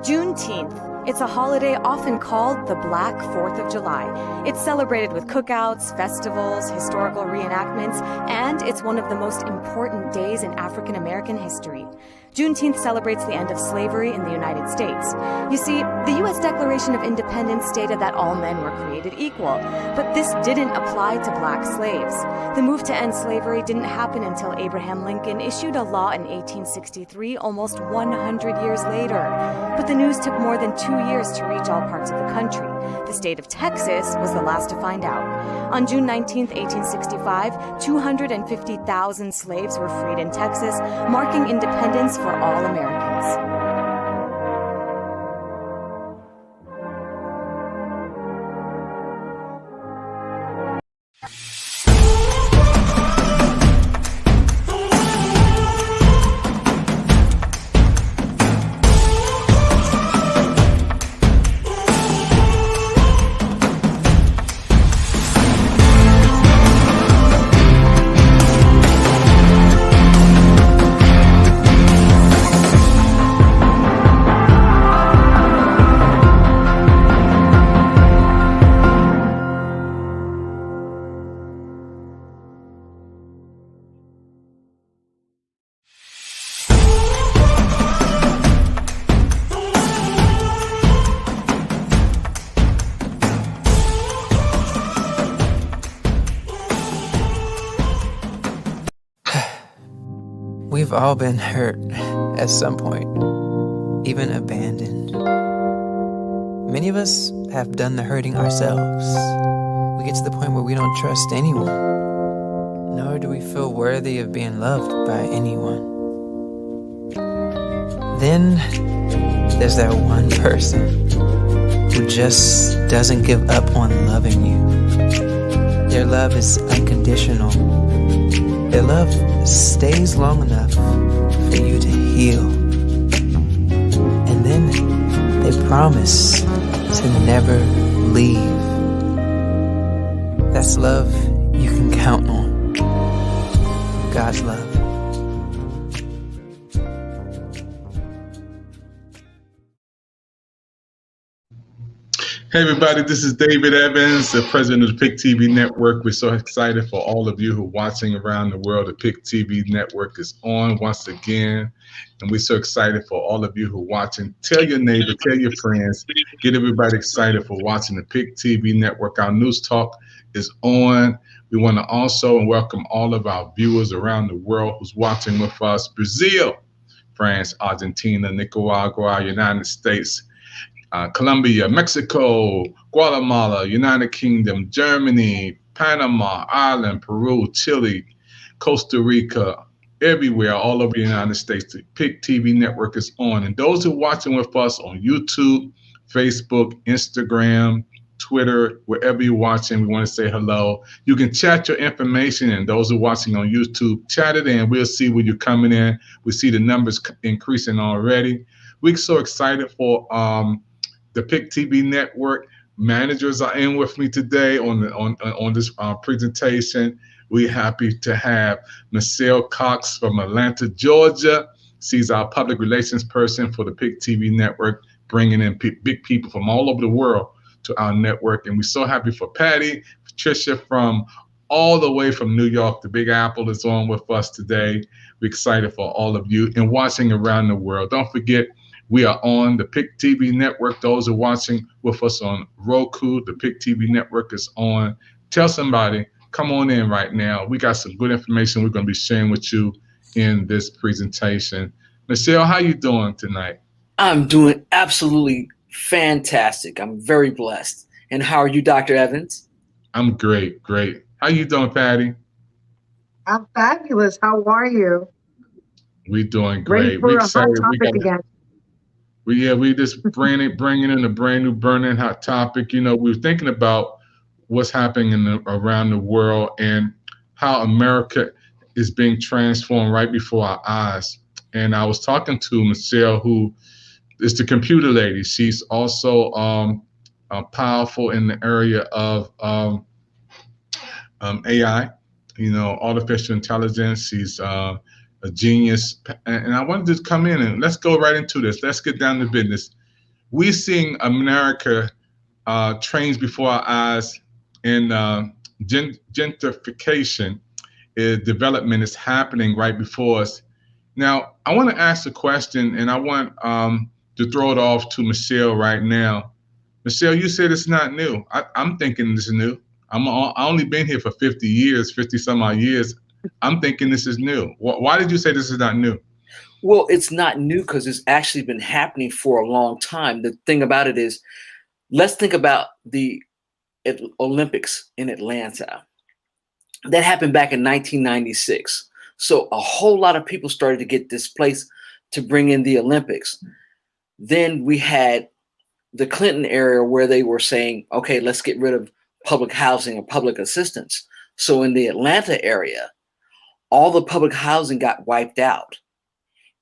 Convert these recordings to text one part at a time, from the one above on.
Juneteenth. It's a holiday often called the Black 4th of July. It's celebrated with cookouts, festivals, historical reenactments, and it's one of the most important days in African American history. Juneteenth celebrates the end of slavery in the United States. You see, the U.S. Declaration of Independence stated that all men were created equal, but this didn't apply to black slaves. The move to end slavery didn't happen until Abraham Lincoln issued a law in 1863, almost 100 years later. But the news took more than 2 years to reach all parts of the country. The state of Texas was the last to find out. On June 19, 1865, 250,000 slaves were freed in Texas, marking independence for all Americans. We've all been hurt at some point, even abandoned. Many of us have done the hurting ourselves. We get to the point where we don't trust anyone, nor do we feel worthy of being loved by anyone. Then there's that one person who just doesn't give up on loving you. Their love is unconditional. Their love stays long enough for you to heal. And then they promise to never leave. That's love you can count on. God's love. Hey everybody, this is David Evans, the president of the PIC TV Network. We're so excited for all of you who are watching around the world. The PIC TV Network is on once again, and we're so excited for all of you who are watching. Tell your neighbor, tell your friends, get everybody excited for watching the PIC TV Network. Our news talk is on. We want to also welcome all of our viewers around the world who's watching with us. Brazil, France, Argentina, Nicaragua, United States, Colombia, Mexico, Guatemala, United Kingdom, Germany, Panama, Ireland, Peru, Chile, Costa Rica, everywhere, all over the United States. The PIC TV Network is on. And those who are watching with us on YouTube, Facebook, Instagram, Twitter, wherever you're watching, we want to say hello. You can chat your information, and those who are watching on YouTube, chat it in. We'll see when you're coming in. We see the numbers increasing already. We're so excited for the PIC TV Network. Managers are in with me today on this presentation. We're happy to have Michelle Cox from Atlanta, Georgia. She's our public relations person for the PIC TV Network, bringing in big people from all over the world to our network. And we're so happy for Patty, Patricia from all the way from New York. The Big Apple is on with us today. We're excited for all of you and watching around the world. Don't forget, we are on the PIC TV network. Those who are watching with us on Roku, the PIC TV network is on. Tell somebody, come on in right now. We got some good information we're going to be sharing with you in this presentation. Michelle, how you doing tonight? I'm doing absolutely fantastic. I'm very blessed. And how are you, Dr. Evans? I'm great. How you doing, Patty? I'm fabulous. How are you? We doing Ready great. for We a hot excited. topic again. We just bringing in a brand new burning hot topic. You know, we were thinking about what's happening around the world and how America is being transformed right before our eyes. And I was talking to Michelle, who is the computer lady. She's also powerful in the area of AI, you know, artificial intelligence. She's a genius. And I wanted to come in and let's go right into this. Let's get down to business. We're seeing America change before our eyes, and gentrification development is happening right before us. Now, I want to ask a question, and I want to throw it off to Michelle right now. Michelle, you said it's not new. I'm thinking this is new. I only been here for 50 years, 50 some odd years. I'm thinking this is new. Why did you say this is not new? Well, it's not new because it's actually been happening for a long time. The thing about it is, let's think about the Olympics in Atlanta. That happened back in 1996. So a whole lot of people started to get displaced to bring in the Olympics. Then we had the Clinton era where they were saying, okay, let's get rid of public housing or public assistance. So in the Atlanta area, all the public housing got wiped out.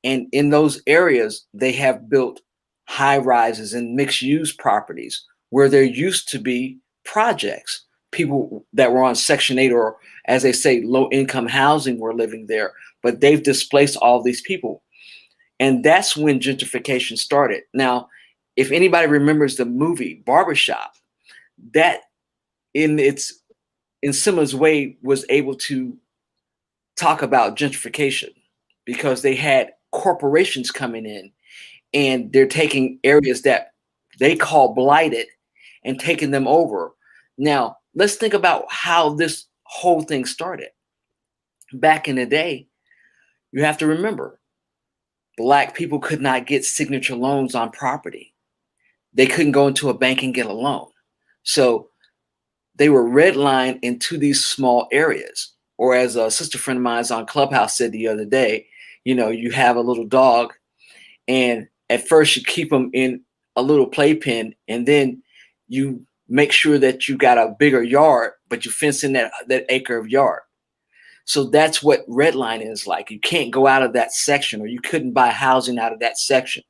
And in those areas, they have built high rises and mixed use properties where there used to be projects. People that were on Section 8, or as they say, low income housing, were living there, but they've displaced all these people. And that's when gentrification started. Now, if anybody remembers the movie Barbershop, that in similar way was able to talk about gentrification because they had corporations coming in and they're taking areas that they call blighted and taking them over. Now, let's think about how this whole thing started. Back in the day, you have to remember, Black people could not get signature loans on property. They couldn't go into a bank and get a loan. So they were redlined into these small areas. Or as a sister friend of mine on Clubhouse said the other day, you know, you have a little dog and at first you keep them in a little playpen and then you make sure that you got a bigger yard, but you fence in that acre of yard. So that's what redline is like. You can't go out of that section, or you couldn't buy housing out of that section.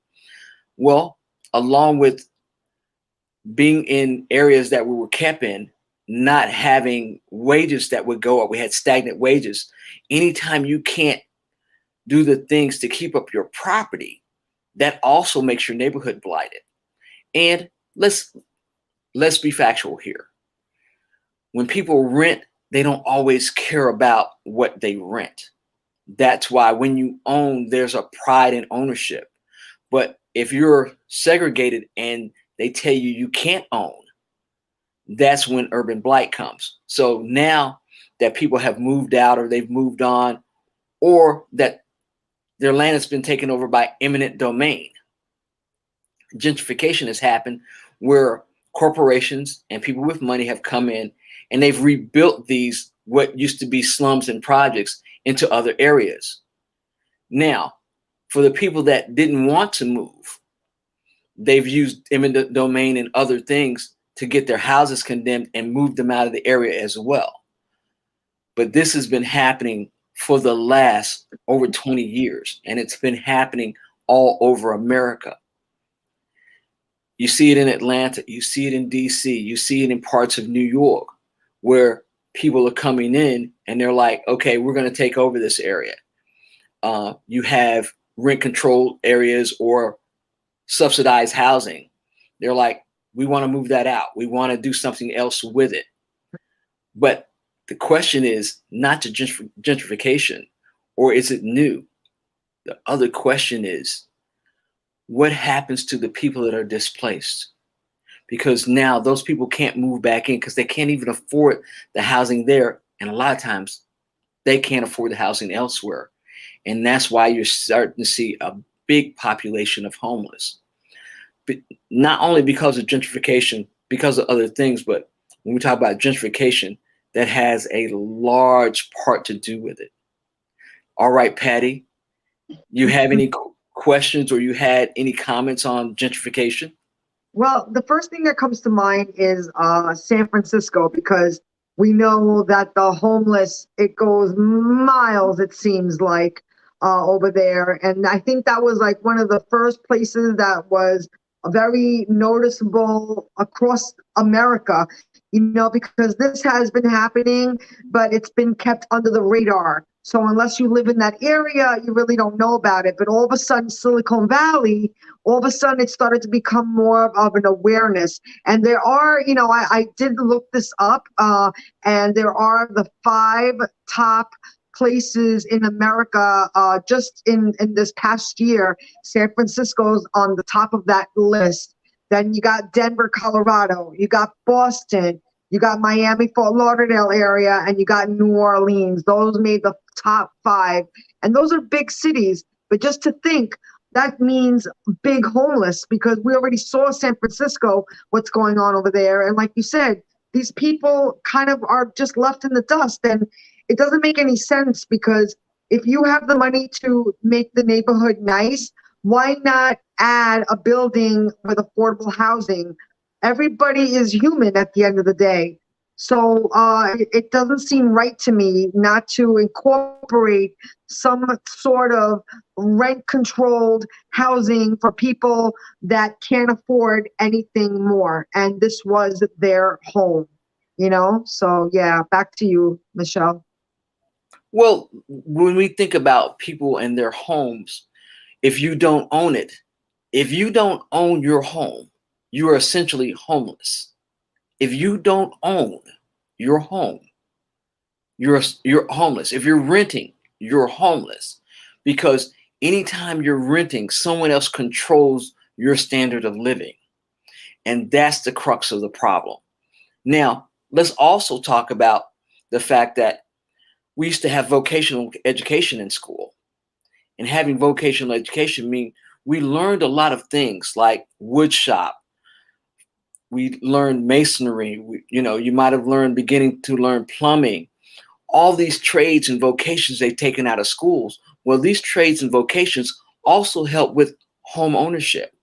Well, along with being in areas that we were kept in, not having wages that would go up, we had stagnant wages. Anytime you can't do the things to keep up your property, that also makes your neighborhood blighted. And let's be factual here. When people rent, they don't always care about what they rent. That's why when you own, there's a pride in ownership. But if you're segregated and they tell you you can't own, that's when urban blight comes. So now that people have moved out or they've moved on, or that their land has been taken over by eminent domain, gentrification has happened where corporations and people with money have come in and they've rebuilt these, what used to be slums and projects, into other areas. Now, for the people that didn't want to move, they've used eminent domain and other things to get their houses condemned and move them out of the area as well. But this has been happening for the last over 20 years, and it's been happening all over America. You see it in Atlanta, you see it in DC, you see it in parts of New York, where people are coming in and they're like, okay, we're going to take over this area. You have rent control areas or subsidized housing. They're like, we want to move that out. We want to do something else with it. But The question is not to gentrification, or is it new? The other question is, what happens to the people that are displaced? Because now those people can't move back in because they can't even afford the housing there. And a lot of times they can't afford the housing elsewhere. And that's why you're starting to see a big population of homeless. But not only because of gentrification, because of other things, but when we talk about gentrification, that has a large part to do with it. All right, Patty, you have any questions or you had any comments on gentrification? Well, the first thing that comes to mind is San Francisco, because we know that the homeless, it goes miles, it seems like, over there. And I think that was like one of the first places that was very noticeable across America, because this has been happening, but it's been kept under the radar. So unless you live in that area, you really don't know about it. But all of a sudden, Silicon Valley, all of a sudden it started to become more of an awareness. And there are, I did look this up, and there are the 5 top places in America. Just in this past year, San Francisco's on the top of that list. Then you got Denver, Colorado, you got Boston, you got Miami, Fort Lauderdale area, and you got New Orleans. Those made the top 5. And those are big cities. But just to think, that means big homeless, because we already saw San Francisco, what's going on over there. And like you said, these people kind of are just left in the dust. And it doesn't make any sense, because if you have the money to make the neighborhood nice, why not add a building with affordable housing? Everybody is human at the end of the day. So it doesn't seem right to me not to incorporate some sort of rent-controlled housing for people that can't afford anything more. And this was their home, So, yeah, back to you, Michelle. Well, when we think about people and their homes, if you don't own it, if you don't own your home, you are essentially homeless. If you don't own your home, you're homeless. If you're renting, you're homeless, because anytime you're renting, someone else controls your standard of living. And that's the crux of the problem. Now, let's also talk about the fact that we used to have vocational education in school. And having vocational education means we learned a lot of things like wood shop. We learned masonry. You might have beginning to learn plumbing. All these trades and vocations they've taken out of schools. Well, these trades and vocations also help with home ownership.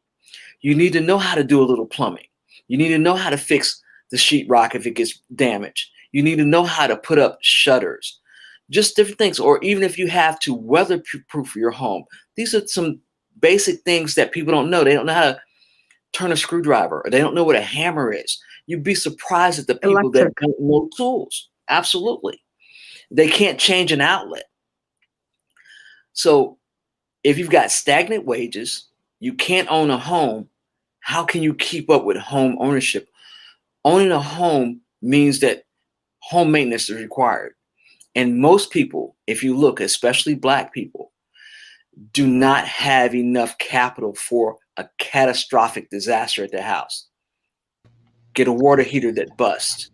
You need to know how to do a little plumbing. You need to know how to fix the sheetrock if it gets damaged. You need to know how to put up shutters. Just different things. Or even if you have to weatherproof your home. These are some basic things that people don't know. They don't know how to turn a screwdriver, or they don't know what a hammer is. You'd be surprised at the people that don't know tools. Absolutely. They can't change an outlet. So if you've got stagnant wages, you can't own a home, how can you keep up with home ownership? Owning a home means that home maintenance is required. And most people, if you look, especially Black people, do not have enough capital for a catastrophic disaster at their house. Get a water heater that busts.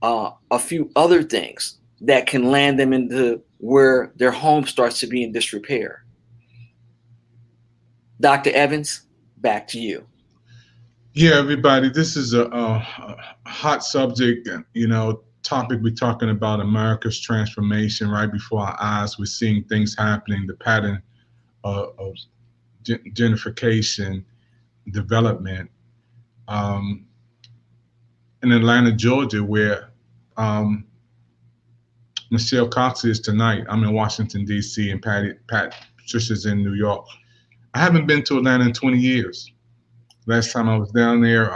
A few other things that can land them into where their home starts to be in disrepair. Dr. Evans, back to you. Yeah, everybody, this is a hot subject, topic. We're talking about America's transformation. Right before our eyes, we're seeing things happening, the pattern of gentrification, development. In Atlanta, Georgia, where Michelle Cox is tonight. I'm in Washington, D.C., and Patricia's in New York. I haven't been to Atlanta in 20 years. Last time I was down there,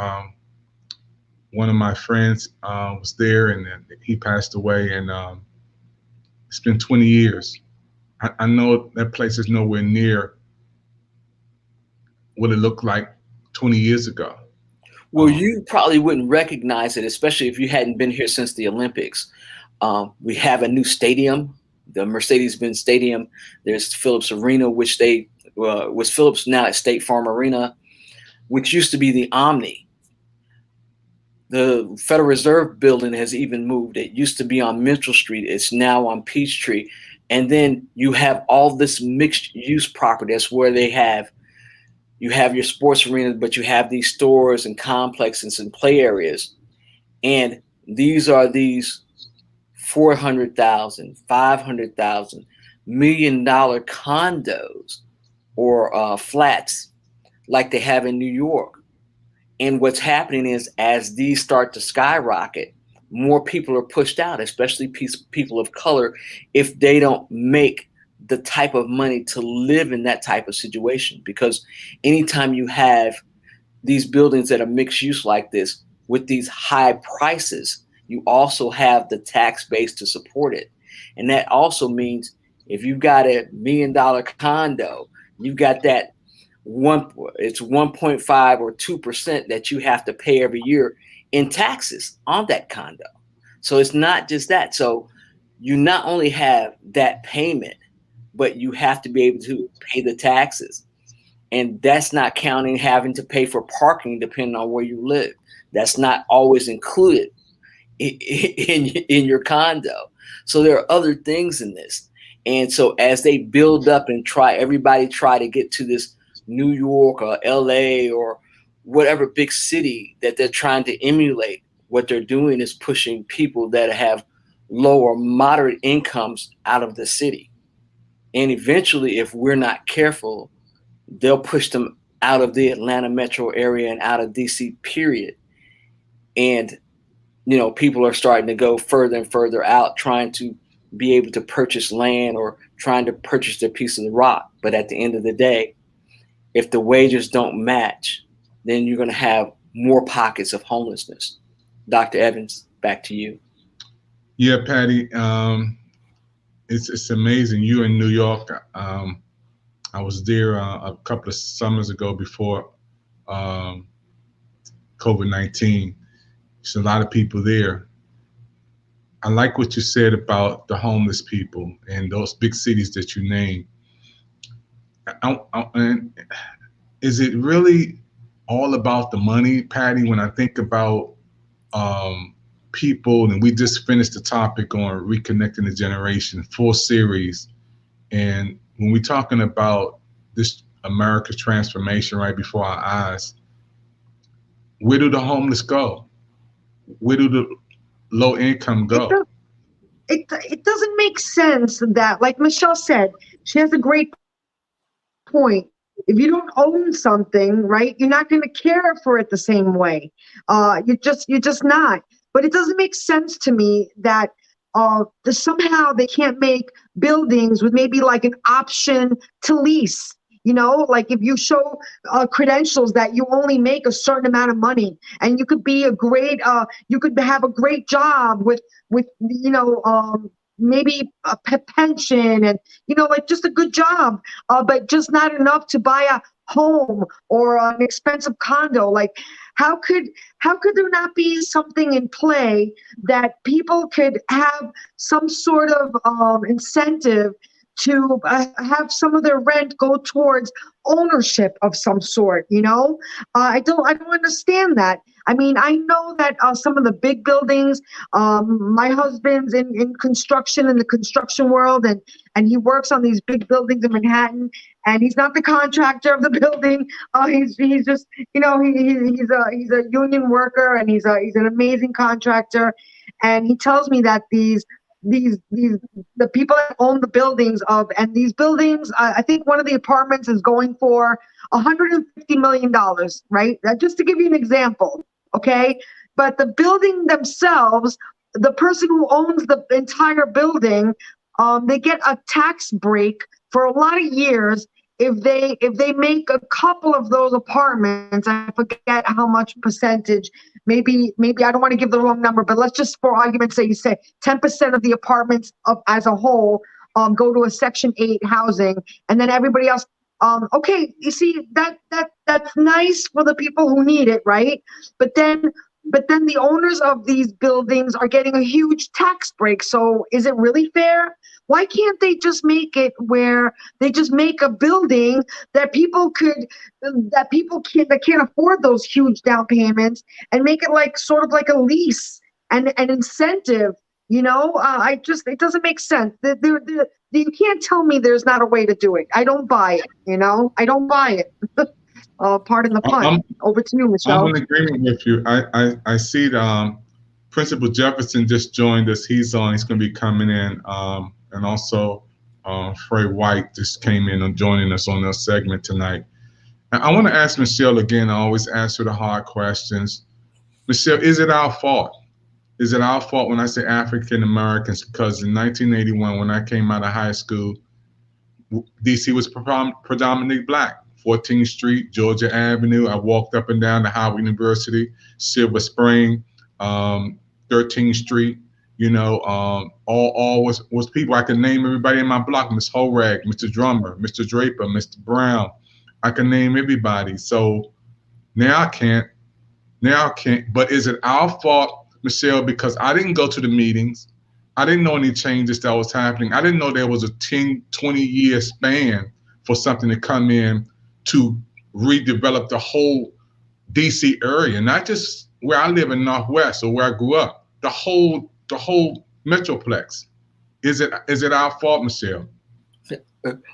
one of my friends was there, and he passed away, and it's been 20 years. I know that place is nowhere near what it looked like 20 years ago. Well, you probably wouldn't recognize it, especially if you hadn't been here since the Olympics. We have a new stadium, the Mercedes-Benz Stadium. There's Phillips Arena, which was Phillips, now at State Farm Arena, which used to be the Omni. The Federal Reserve building has even moved. It used to be on Mitchell Street. It's now on Peachtree. And then you have all this mixed use property. That's where you have your sports arenas, but you have these stores and complexes and play areas. And these are these $400,000, $500,000, $1 million condos or flats like they have in New York. And what's happening is, as these start to skyrocket, more people are pushed out, especially people of color, if they don't make the type of money to live in that type of situation. Because anytime you have these buildings that are mixed use like this with these high prices, you also have the tax base to support it. And that also means if you've got $1 million condo, you've got that it's 1.5 or 2% that you have to pay every year in taxes on that condo. So it's not just that. So you not only have that payment, but you have to be able to pay the taxes. And that's not counting having to pay for parking depending on where you live. That's not always included in your condo. So there are other things in this. And so as they build up and everybody try to get to this New York or LA or whatever big city that they're trying to emulate, what they're doing is pushing people that have low or moderate incomes out of the city. And eventually, if we're not careful, they'll push them out of the Atlanta metro area and out of DC, period. And, people are starting to go further and further out, trying to be able to purchase land or trying to purchase their piece of the rock. But at the end of the day, if the wages don't match, then you're going to have more pockets of homelessness. Dr. Evans, back to you. Yeah, Patty, it's amazing. You in New York. I was there a couple of summers ago before COVID-19. There's a lot of people there. I like what you said about the homeless people and those big cities that you named. And is it really all about the money, Patty? When I think about people, and we just finished the topic on reconnecting the generation, full series, and when we're talking about this America transformation right before our eyes, where do the homeless go? Where do the low income go? It doesn't make sense that, like Michelle said, she has a great point. If you don't own something, right, you're not going to care for it the same way. You're just not. But it doesn't make sense to me that somehow they can't make buildings with maybe like an option to lease. Like if you show credentials that you only make a certain amount of money, and you could be you could have a great job with maybe a pension and, like just a good job, but just not enough to buy a home or an expensive condo. Like how could there not be something in play that people could have some sort of incentive to have some of their rent go towards ownership of some sort? I don't understand that. I mean, I know that some of the big buildings, my husband's in construction, in the construction world, and he works on these big buildings in Manhattan, and he's not the contractor of the building. He's just, he's a union worker, and he's an amazing contractor. And he tells me that the people that own the buildings and these buildings, I think one of the apartments is going for $150 million, right? Just to give you an example, okay? But the building themselves, the person who owns the entire building, they get a tax break for a lot of years if they make a couple of those apartments. I forget how much percentage. Maybe I don't want to give the wrong number, but let's just, for argument's sake, you say 10% of the apartments as a whole go to a Section 8 housing, and then everybody else. Okay, you see that's nice for the people who need it, right? But then but then the owners of these buildings are getting a huge tax break. So is it really fair? Why can't they just make it where they just make a building that people that can't afford those huge down payments, and make it like sort of like a lease and an incentive? It doesn't make sense. You can't tell me there's not a way to do it. I don't buy it. I don't buy it. Pardon the pun. Over to you, Michelle. I'm in agreement with you. I see Principal Jefferson just joined us. He's going to be coming in, and also Frey White just came in and joining us on this segment tonight. And I want to ask Michelle again. I always ask her the hard questions. Michelle, is it our fault? Is it our fault when I say African Americans? Because in 1981, when I came out of high school, DC was predominantly black. 14th Street, Georgia Avenue. I walked up and down to Howard University, Silver Spring, 13th Street. All was people. I can name everybody in my block: Miss Horag, Mr. Drummer, Mr. Draper, Mr. Brown. I can name everybody. So now I can't. But is it our fault, Michelle? Because I didn't go to the meetings. I didn't know any changes that was happening. I didn't know there was a 10, 20-year span for something to come in to redevelop the whole DC area, not just where I live in Northwest or where I grew up, the whole metroplex. Is it our fault, Michelle?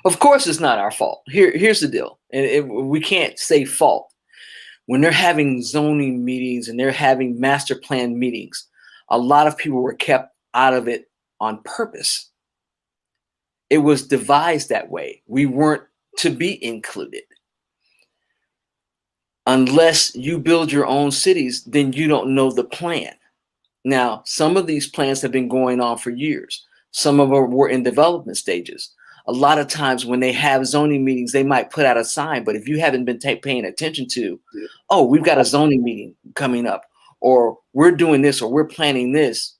Of course it's not our fault. Here's the deal. And we can't say fault. When they're having zoning meetings and they're having master plan meetings, a lot of people were kept out of it on purpose. It was devised that way. We weren't to be included. Unless you build your own cities, then you don't know the plan. Now, some of these plans have been going on for years. Some of them were in development stages. A lot of times when they have zoning meetings, they might put out a sign, but if you haven't been paying attention to, oh, we've got a zoning meeting coming up, or we're doing this, or we're planning this.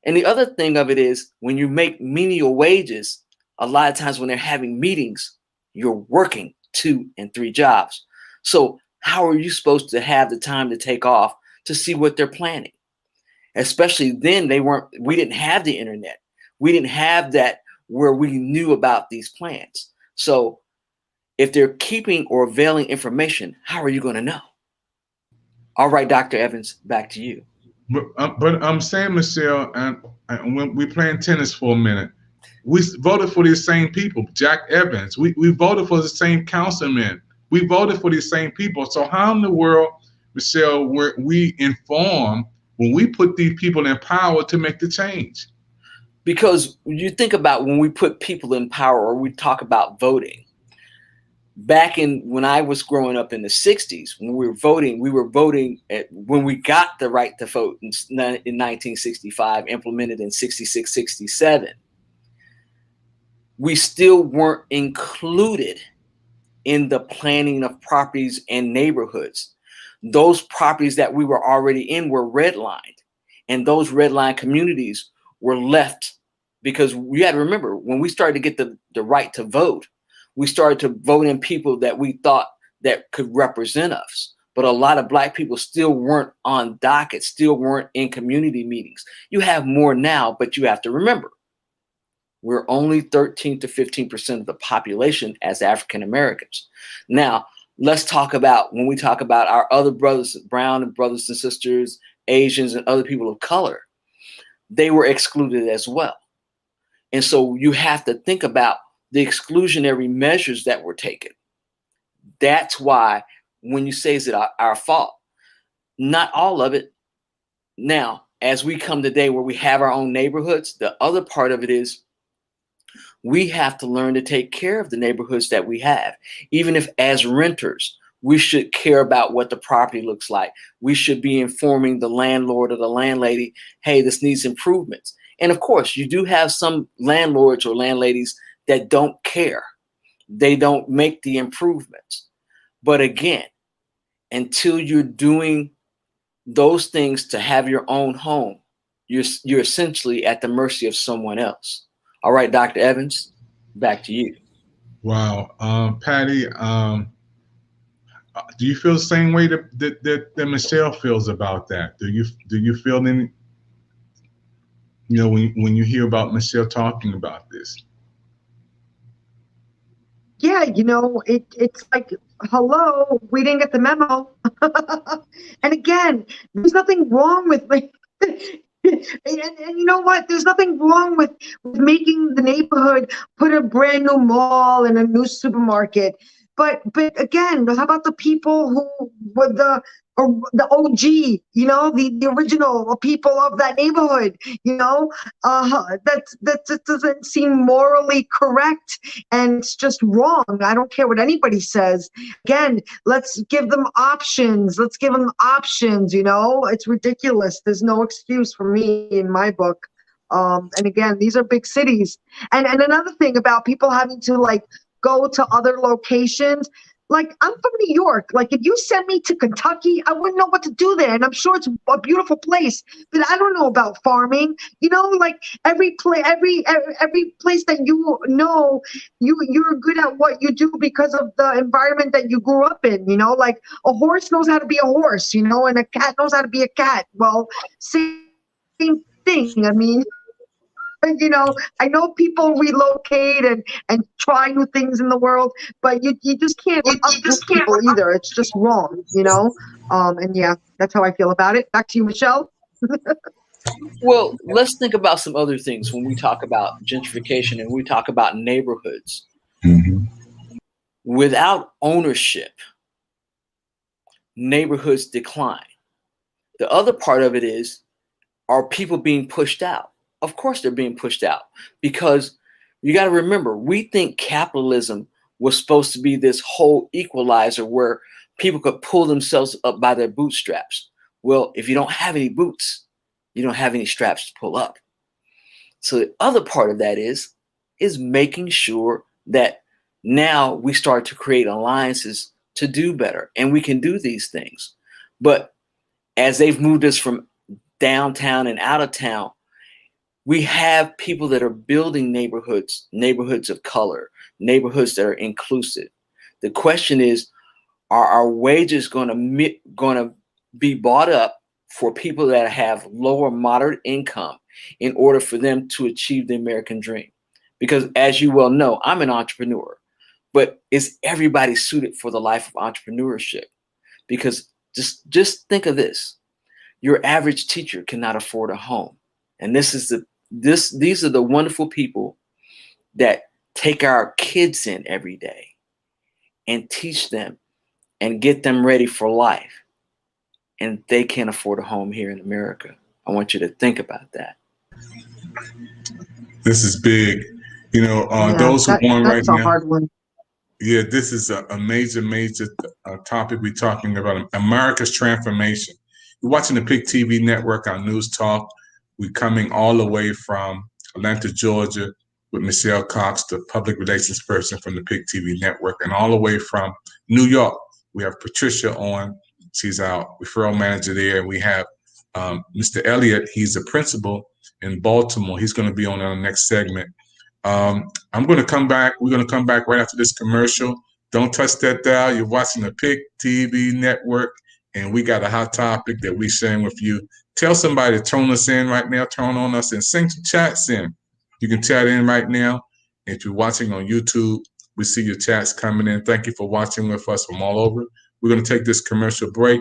And the other thing of it is, when you make menial wages, a lot of times when they're having meetings, you're working 2 and 3 jobs. So how are you supposed to have the time to take off to see what they're planning? Especially then, we didn't have the internet. We didn't have that where we knew about these plans. So if they're keeping or veiling information, how are you going to know? All right, Dr. Evans, back to you. But I'm saying, Michelle, and when we playing tennis for a minute, we voted for these same people. Jack Evans, we voted for the same councilman. We voted for these same people. So how in the world, Michelle, were we informed when we put these people in power to make the change? Because you think about when we put people in power, or we talk about voting. Back when I was growing up in the 60s, when we were voting when we got the right to vote in 1965, implemented in 66, 67. We still weren't included in the planning of properties and neighborhoods. Those properties that we were already in were redlined, and those redline communities were left, because we had to remember, when we started to get the right to vote, we started to vote in people that we thought that could represent us. But a lot of Black people still weren't on docket, still weren't in community meetings. You have more now, but you have to remember, we're only 13 to 15% of the population as African Americans. Now, let's talk about, when we talk about our other brothers, brown and brothers and sisters, Asians and other people of color, they were excluded as well. And so you have to think about the exclusionary measures that were taken. That's why when you say, is it our fault? Not all of it. Now, as we come today where we have our own neighborhoods, the other part of it is we have to learn to take care of the neighborhoods that we have. Even if as renters, we should care about what the property looks like. We should be informing the landlord or the landlady, hey, this needs improvements. And of course, you do have some landlords or landladies that don't care. They don't make the improvements. But again, until you're doing those things to have your own home, you're essentially at the mercy of someone else. All right, Dr. Evans, back to you. Wow. Patty, Do you feel the same way that Michelle feels about that? Do you feel any, when you hear about Michelle talking about this? Yeah, it's like, hello, we didn't get the memo. And again, there's nothing wrong with like, and you know what? There's nothing wrong with making the neighborhood put a brand new mall and a new supermarket. But again, how about the people who were the OG, the original people of that neighborhood, that doesn't seem morally correct, and it's just wrong. I don't care what anybody says. Again, let's give them options. It's ridiculous. There's no excuse for me in my book. And again, these are big cities. And another thing about people having to like go to other locations. Like, I'm from New York. Like, if you send me to Kentucky, I wouldn't know what to do there. And I'm sure it's a beautiful place, but I don't know about farming. Like every place that you're good at what you do because of the environment that you grew up in. Like a horse knows how to be a horse, and a cat knows how to be a cat. Well, same thing. I mean, I know people relocate and try new things in the world, but you just can't uproot people either. It's just wrong, and yeah, that's how I feel about it. Back to you, Michelle. Well, let's think about some other things when we talk about gentrification and we talk about neighborhoods. Mm-hmm. Without ownership, neighborhoods decline. The other part of it is, are people being pushed out? Of course they're being pushed out, because you got to remember, we think capitalism was supposed to be this whole equalizer where people could pull themselves up by their bootstraps. Well, if you don't have any boots, you don't have any straps to pull up. So the other part of that is making sure that now we start to create alliances to do better, and we can do these things. But as they've moved us from downtown and out of town, we have people that are building neighborhoods of color, neighborhoods that are inclusive. The question is, are our wages going to be bought up for people that have lower moderate income in order for them to achieve the American dream? Because as you well know, I'm an entrepreneur, but is everybody suited for the life of entrepreneurship? Because just think of this. Your average teacher cannot afford a home. And these are the wonderful people that take our kids in every day and teach them and get them ready for life. And they can't afford a home here in America. I want you to think about that. This is big. Those who want right that's a now. hard one. Yeah, this is a major topic we're talking about. America's transformation. You're watching the PIC TV network on News Talk. We're coming all the way from Atlanta, Georgia, with Michelle Cox, the public relations person from the PIC TV network, and all the way from New York. We have Patricia on. She's our referral manager there. We have Mr. Elliott. He's a principal in Baltimore. He's going to be on our next segment. I'm going to come back. We're going to come back right after this commercial. Don't touch that dial. You're watching the PIC TV network, and we got a hot topic that we're sharing with you. Tell somebody to turn us in right now, turn on us, and send some chats in. You can chat in right now. If you're watching on YouTube, we see your chats coming in. Thank you for watching with us from all over. We're going to take this commercial break,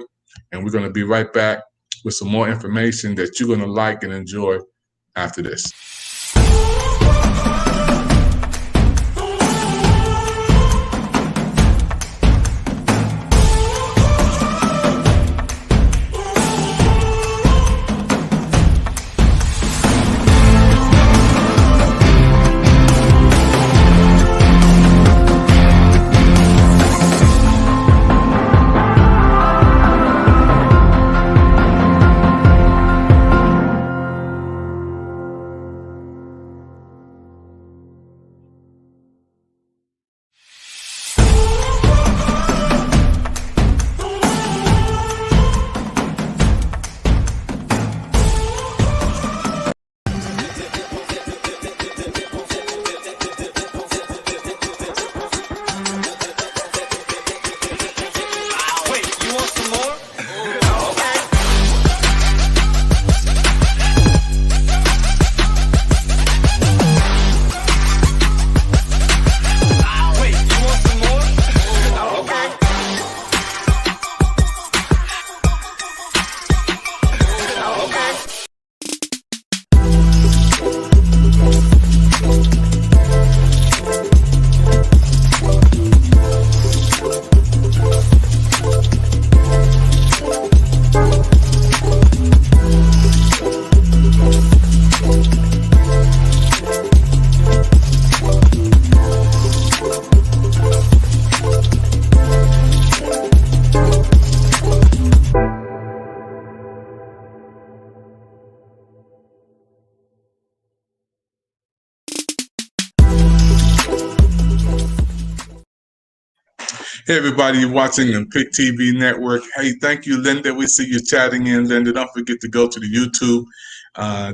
and we're going to be right back with some more information that you're going to like and enjoy after this. Hey, everybody, you're watching the Pick TV Network. Hey, thank you, Linda. We see you chatting in, Linda. Don't forget to go to the YouTube,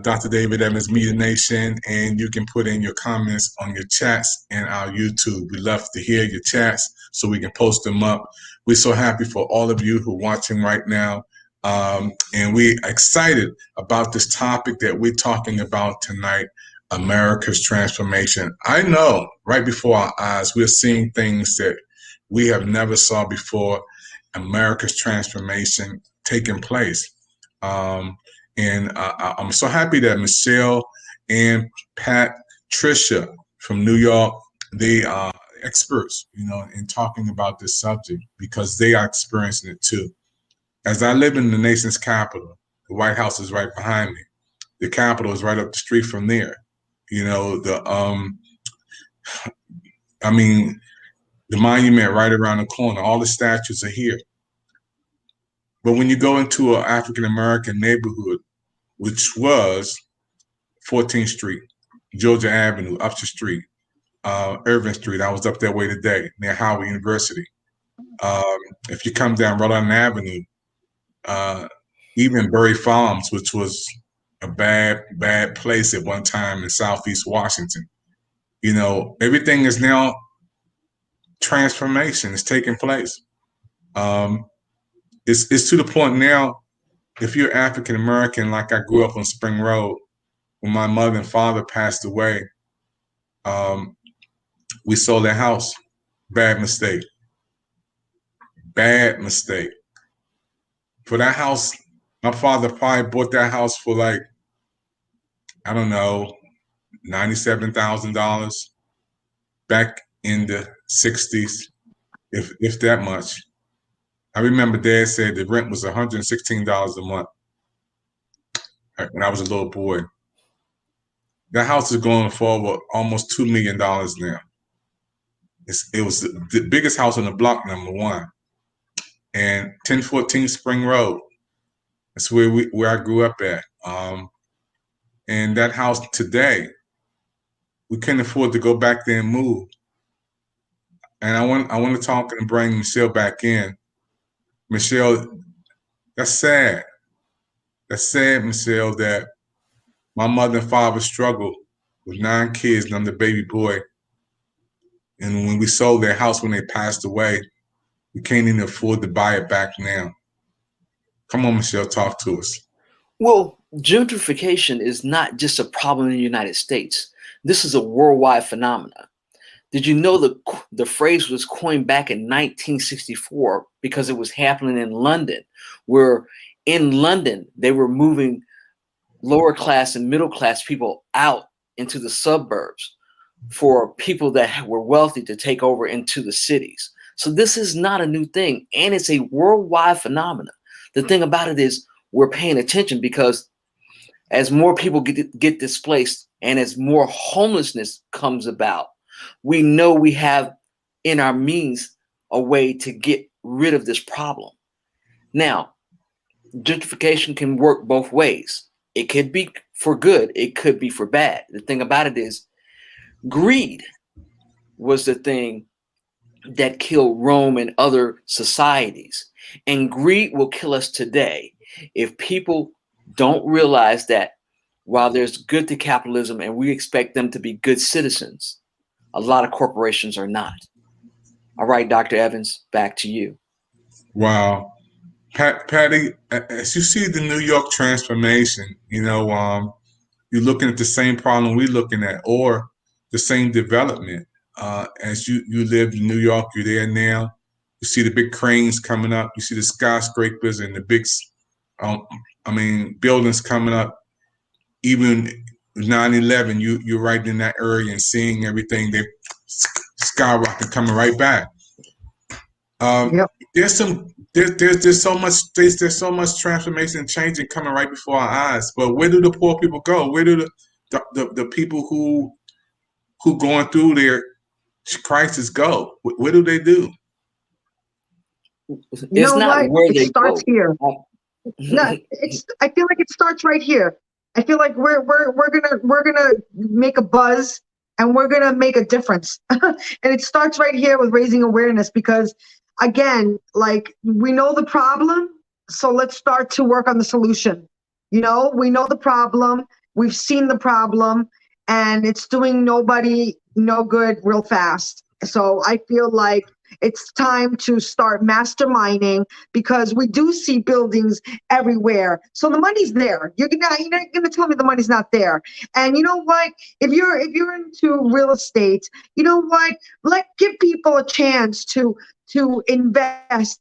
Dr. David Evans Media Nation, and you can put in your comments on your chats and our YouTube. We love to hear your chats so we can post them up. We're so happy for all of you who are watching right now. And we're excited about this topic that we're talking about tonight, America's transformation. I know right before our eyes, we're seeing things that we have never saw before, America's transformation taking place. I'm so happy that Michelle and Patricia from New York, they are experts, in talking about this subject because they are experiencing it too. As I live in the nation's capital, the White House is right behind me. The Capitol is right up the street from there. The monument right around the corner, all the statues are here. But when you go into an African-American neighborhood, which was 14th Street, Georgia Avenue, up the street, Irving Street, I was up that way today, near Howard University. If you come down Rhode Island Avenue, even Bury Farms, which was a bad place at one time in Southeast Washington, everything is now transformation is taking place. It's to the point now, if you're African American, like I grew up on Spring Road, when my mother and father passed away, we sold their house. Bad mistake. For that house, my father probably bought that house for like, I don't know, $97,000 back in the 60s, if that much. I remember Dad said the rent was $116 a month when I was a little boy. That house is going for almost $2 million now. It was the biggest house on the block, number one. And 1014 Spring Road, that's where I grew up at. And that house today, we couldn't afford to go back there and move. And I want to talk and bring Michelle back in. Michelle, that's sad. That's sad, Michelle, that my mother and father struggled with 9 kids and I'm the baby boy. And when we sold their house when they passed away, we can't even afford to buy it back now. Come on, Michelle, talk to us. Well, gentrification is not just a problem in the United States. This is a worldwide phenomenon. Did you know the phrase was coined back in 1964 because it was happening in London, where in London they were moving lower class and middle class people out into the suburbs for people that were wealthy to take over into the cities. So this is not a new thing, and it's a worldwide phenomenon. The thing about it is we're paying attention because as more people get displaced and as more homelessness comes about, we know we have in our means a way to get rid of this problem. Now, gentrification can work both ways. It could be for good. It could be for bad. The thing about it is greed was the thing that killed Rome and other societies. And greed will kill us today if people don't realize that while there's good to capitalism and we expect them to be good citizens, a lot of corporations are not. All right, Dr. Evans, back to you. Wow. Patty, as you see the New York transformation, you're looking at the same problem we're looking at or the same development. As you live in New York, you're there now. You see the big cranes coming up. You see the skyscrapers and the big, buildings coming up. Even 9/11, you're right in that area and seeing everything. They skyrocket coming right back. Yep. There's so much transformation and changing coming right before our eyes. But where do the poor people go? Where do the people who going through their crisis go? What do they do? It's not where they go. It starts here. No, I feel like it starts right here. I feel like we're gonna make a buzz and we're going to make a difference. And it starts right here with raising awareness because, again, like we know the problem, so let's start to work on the solution. You know, we know the problem, we've seen the problem, and it's doing nobody no good real fast. So I feel like it's time to start masterminding because we do see buildings everywhere. So the money's there. You're not going to tell me the money's not there. And you know what? If you're into real estate, you know what? Give people a chance to invest,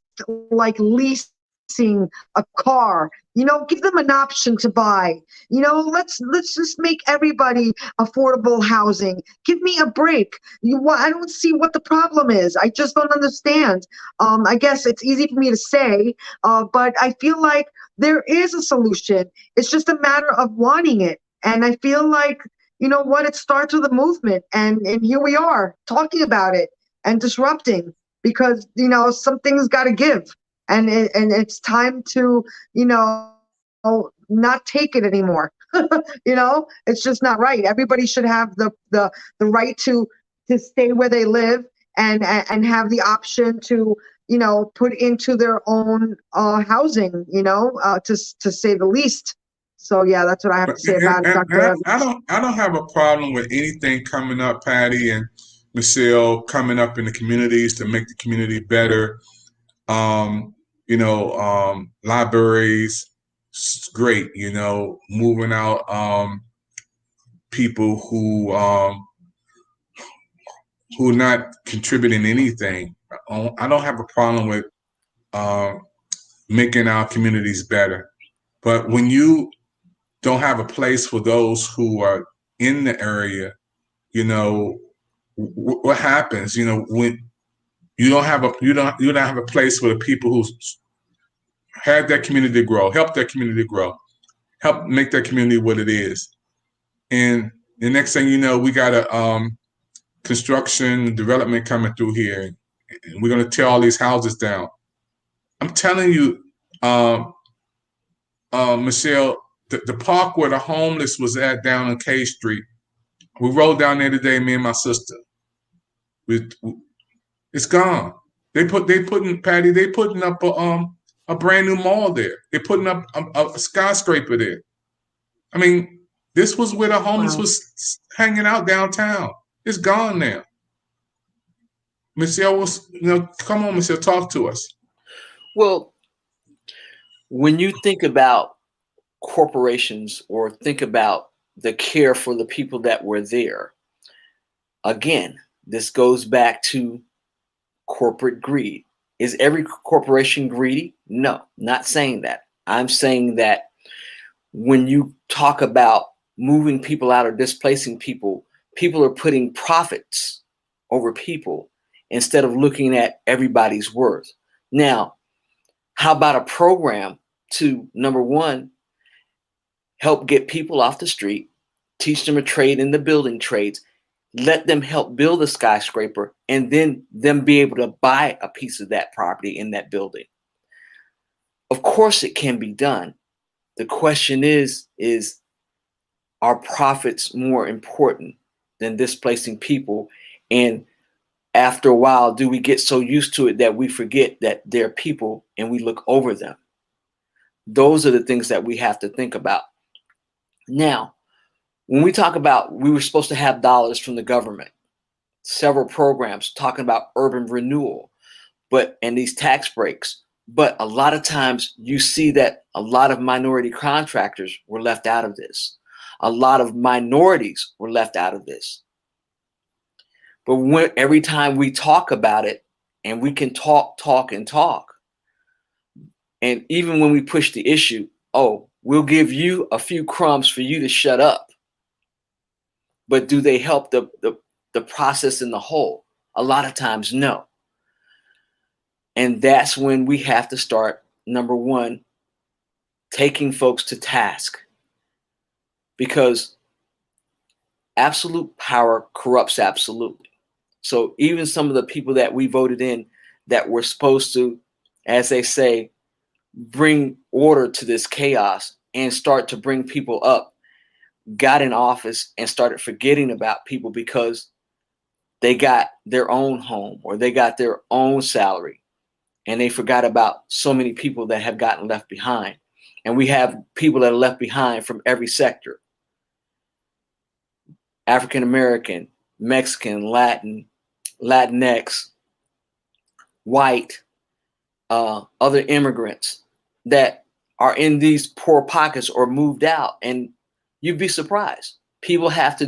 like leasing a car. You know, give them an option to buy. You know, let's just make everybody affordable housing. Give me a break. I don't see what the problem is. I just don't understand. I guess it's easy for me to say, but I feel like there is a solution. It's just a matter of wanting it. And I feel like, you know what, it starts with a movement. And here we are talking about it and disrupting because, you know, something's got to give. And it's time to, you know, not take it anymore. You know, it's just not right. Everybody should have the right to stay where they live and have the option to, you know, put into their own housing, you know, to say the least. So yeah, that's what I have to say about it, Dr. Evans. I don't have a problem with anything coming up, Patty and Michelle, coming up in the communities to make the community better. You know, libraries, it's great, you know, moving out people who not contributing anything. I don't have a problem with making our communities better. But when you don't have a place for those who are in the area, you know, what happens, you know, when you don't have a place for the people who have that community grow, help that community grow, help make that community what it is. And the next thing you know, we got a construction development coming through here, and we're going to tear all these houses down. I'm telling you, Michelle, the park where the homeless was at down on K Street, we rode down there today, me and my sister. It's gone. They putting up a brand new mall there. They're putting up a skyscraper there. I mean, this was where the homeless was hanging out downtown. It's gone now. Michelle come on, Michelle, talk to us. Well, when you think about corporations or think about the care for the people that were there, again, this goes back to corporate greed. Is every corporation greedy? No, not saying that. I'm saying that when you talk about moving people out or displacing people, people are putting profits over people instead of looking at everybody's worth. Now, how about a program to, number one, help get people off the street, teach them a trade in the building trades, let them help build a skyscraper, and then them be able to buy a piece of that property in that building. Of course it can be done. The question is are profits more important than displacing people? And after a while, do we get so used to it that we forget that they're people and we look over them? Those are the things that we have to think about. Now, when we talk about, we were supposed to have dollars from the government, several programs talking about urban renewal, and these tax breaks. But a lot of times you see that a lot of minority contractors were left out of this. A lot of minorities were left out of this. But every time we talk about it, and we can talk, and even when we push the issue, we'll give you a few crumbs for you to shut up. But do they help the process in the whole? A lot of times, no. And that's when we have to start, number one, taking folks to task. Because absolute power corrupts absolutely. So even some of the people that we voted in that were supposed to, as they say, bring order to this chaos and start to bring people up, got in office and started forgetting about people because they got their own home or they got their own salary, and they forgot about so many people that have gotten left behind. And we have people that are left behind from every sector: African American, Mexican, Latin, Latinx, white, other immigrants that are in these poor pockets or moved out. And you'd be surprised. People have to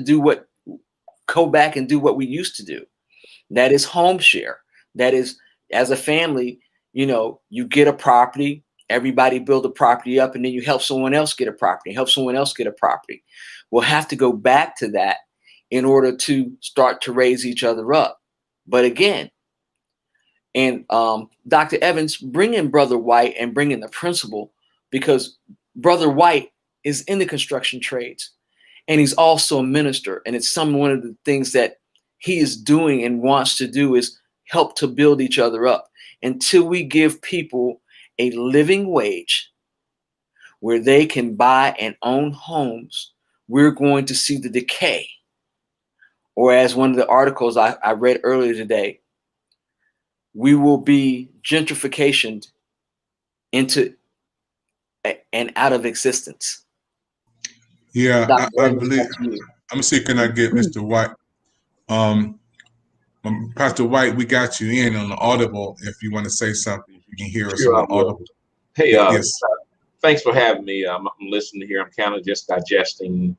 go back and do what we used to do. That is home share. That is, as a family, you get a property, everybody build a property up, and then you help someone else get a property, help someone else get a property. We'll have to go back to that in order to start to raise each other up. But again, and Dr. Evans, bring in Brother White and bring in the principal, because Brother White is in the construction trades and he's also a minister. And it's one of the things that he is doing and wants to do is help to build each other up. Until we give people a living wage where they can buy and own homes, we're going to see the decay. Or as one of the articles I read earlier today, we will be gentrification into and out of existence. Yeah, Dr. I Evans, believe. that's you. I'm gonna see, can I get Mr. White? Pastor White, we got you in on the Audible. If you want to say something, if you can hear us Sure, on the I will. Audible. Hey, Yes. thanks for having me. I'm listening here. I'm kind of just digesting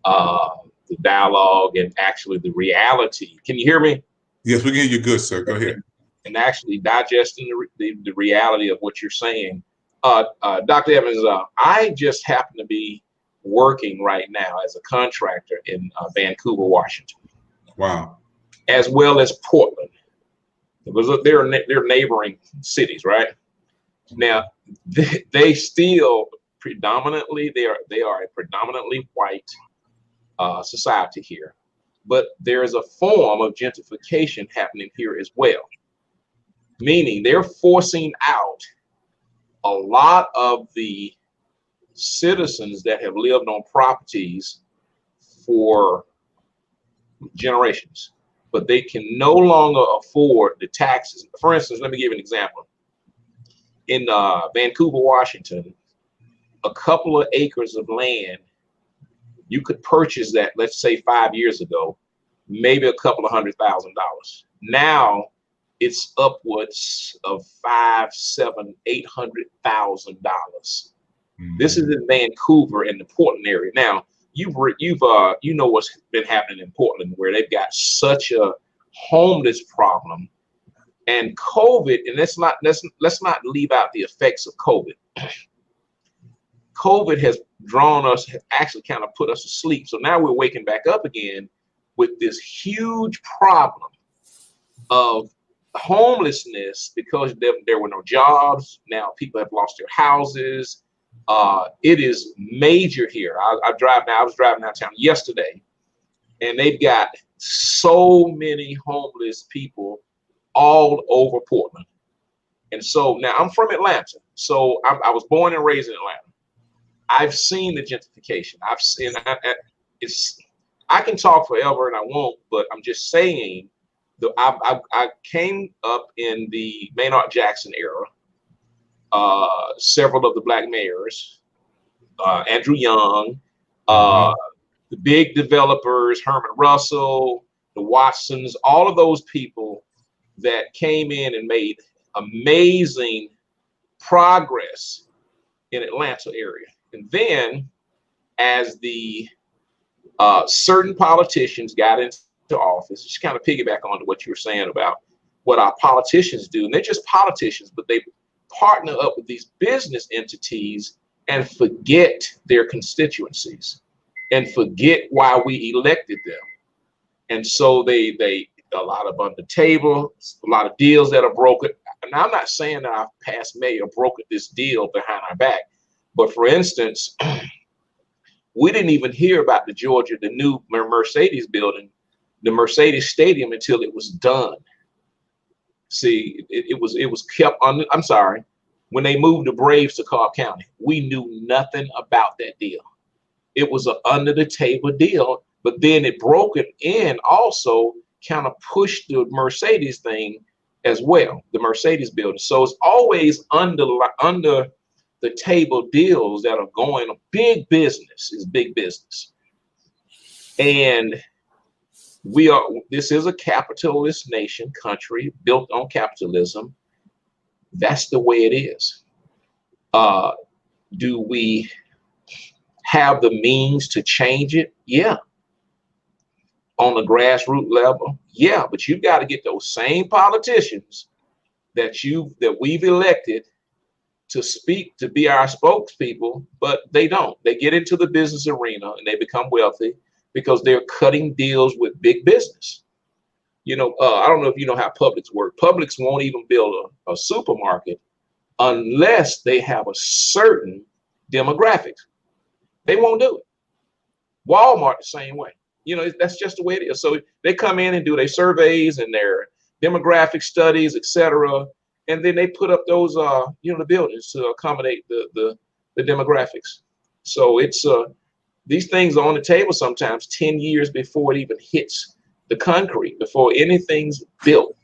the dialogue and actually the reality. Can you hear me? Yes, we can hear you good, sir. Go ahead. And actually digesting the reality of what you're saying. Dr. Evans, I just happen to be working right now as a contractor in Vancouver, Washington. Wow. As well as Portland, because they're neighboring cities, right? Now, they still predominantly they are a predominantly white society here, but there is a form of gentrification happening here as well. Meaning they're forcing out a lot of the citizens that have lived on properties for generations, but they can no longer afford the taxes. For instance, let me give you an example. In Vancouver, Washington, a couple of acres of land, you could purchase that, let's say 5 years ago, maybe a couple of $100,000. Now it's upwards of $500,000, $700,000, $800,000. This is in Vancouver in the Portland area. Now, you know what's been happening in Portland, where they've got such a homeless problem, and COVID. And let's not leave out the effects of COVID. COVID has actually kind of put us to sleep. So now we're waking back up again with this huge problem of homelessness because there were no jobs. Now people have lost their houses. It is major here. I was driving downtown yesterday, and they've got so many homeless people all over Portland. And so now I'm from Atlanta. So I was born and raised in Atlanta. I've seen the gentrification. I can talk forever and I won't, but I'm just saying that I came up in the Maynard Jackson era. Several of the black mayors, Andrew Young, the big developers, Herman Russell, the Watsons, all of those people that came in and made amazing progress in Atlanta area. And then as the certain politicians got into office, just kind of piggyback onto what you were saying about what our politicians do. And they're just politicians, but they partner up with these business entities and forget their constituencies and forget why we elected them. And so they a lot of under the table, a lot of deals that are broken. And I'm not saying that our past mayor brokered this deal behind our back, but for instance, we didn't even hear about the new Mercedes building, the Mercedes Stadium, until it was done. See, it was kept on. I'm sorry, when they moved the Braves to Cobb County, we knew nothing about that deal. It was an under the table deal, but then it broke it in also kind of pushed the Mercedes thing as well, the Mercedes building. So it's always under the table deals that are going. Big business is big business. And this is a capitalist nation, country built on capitalism. That's the way it is. Do we have the means to change it? Yeah. On the grassroots level? Yeah, but you've got to get those same politicians that we've elected to speak, to be our spokespeople, but they don't. They get into the business arena and they become wealthy because they're cutting deals with big business. I don't know if you know how Publix works. Publix won't even build a supermarket unless they have a certain demographic. They won't do it. Walmart the same way. That's just the way it is. So they come in and do their surveys and their demographic studies, etc., and then they put up those the buildings to accommodate the demographics. So it's these things are on the table sometimes 10 years before it even hits the concrete, before anything's built.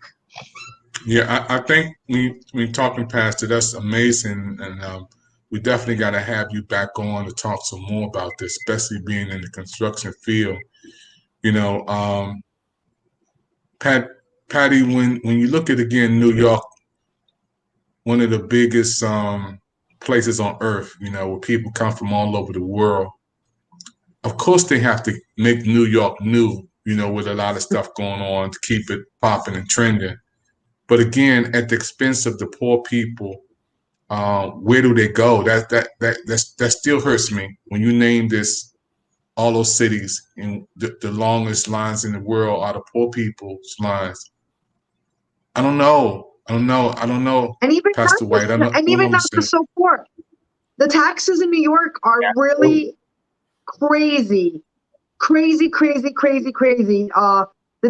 Yeah, I think we talking past it. That's amazing, and we definitely got to have you back on to talk some more about this, especially being in the construction field. Patty, when you look at again New York, one of the biggest places on earth, where people come from all over the world. Of course, they have to make New York new, with a lot of stuff going on to keep it popping and trending. But again, at the expense of the poor people, where do they go? That still hurts me when you name this. All those cities, and the longest lines in the world are the poor people's lines. I don't know. And even Pastor White, even not so poor. The taxes in New York are really crazy. The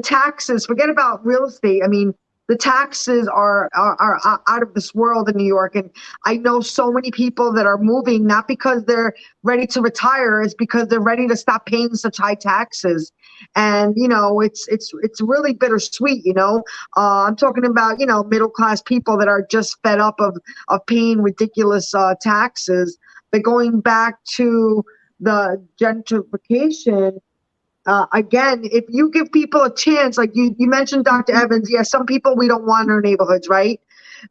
taxes, forget about real estate. I mean, the taxes are out of this world in New York. And I know so many people that are moving, not because they're ready to retire, it's because they're ready to stop paying such high taxes. And, it's really bittersweet, I'm talking about, middle-class people that are just fed up of paying ridiculous taxes. But going back to the gentrification, again, if you give people a chance, like you mentioned, Dr. Evans, yes, some people we don't want in our neighborhoods, right?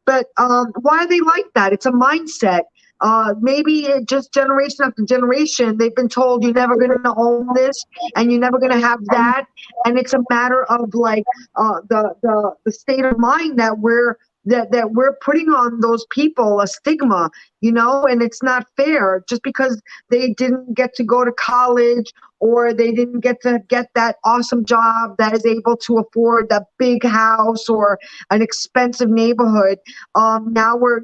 But why are they like that? It's a mindset. Maybe just generation after generation, they've been told you're never going to own this and you're never going to have that. And it's a matter of like the state of mind that we're putting on those people a stigma, and it's not fair just because they didn't get to go to college or they didn't get to get that awesome job that is able to afford that big house or an expensive neighborhood. Now we're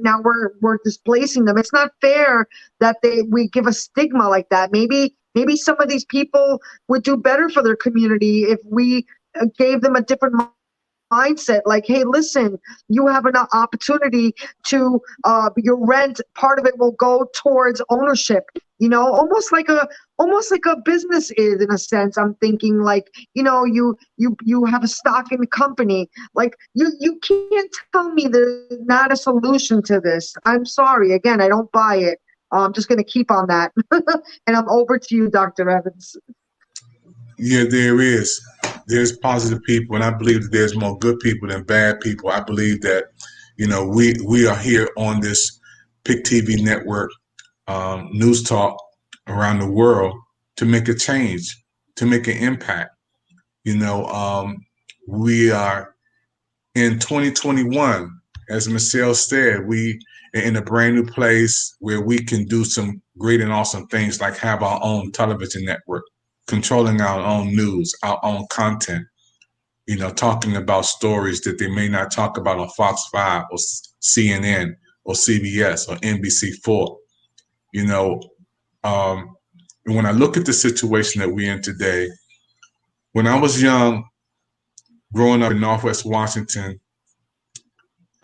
displacing them. It's not fair that we give a stigma like that. Maybe some of these people would do better for their community if we gave them a different mindset, like, hey, listen, you have an opportunity to your rent, part of it will go towards ownership, almost like a business is, in a sense. I'm thinking like, you have a stock in the company. Like you can't tell me there's not a solution to this. I'm sorry, again, I don't buy it. I'm just going to keep on that. And I'm over to you, Dr. Evans. Yeah, there is. There's positive people, and I believe that there's more good people than bad people. I believe that, we are here on this PIC TV network, news talk around the world to make a change, to make an impact. We are in 2021, as Michelle said, we are in a brand new place where we can do some great and awesome things, like have our own television network, controlling our own news, our own content, talking about stories that they may not talk about on Fox 5 or CNN or CBS or NBC4. When I look at the situation that we're in today, when I was young, growing up in Northwest Washington,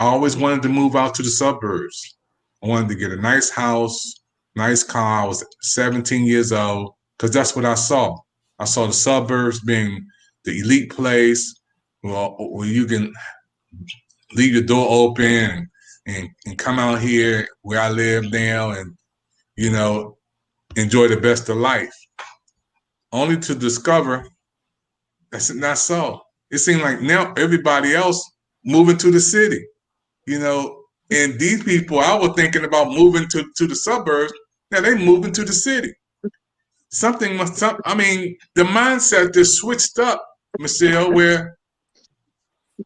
I always wanted to move out to the suburbs. I wanted to get a nice house, nice car. I was 17 years old. because that's what I saw. I saw the suburbs being the elite place where you can leave your door open and come out here where I live now and, you know, enjoy the best of life. Only to discover that's not so. It seemed like now everybody else moving to the city, you know, and these people, I was thinking about moving to the suburbs. Now they moving to the city. I mean, the mindset just switched up, Michelle, where,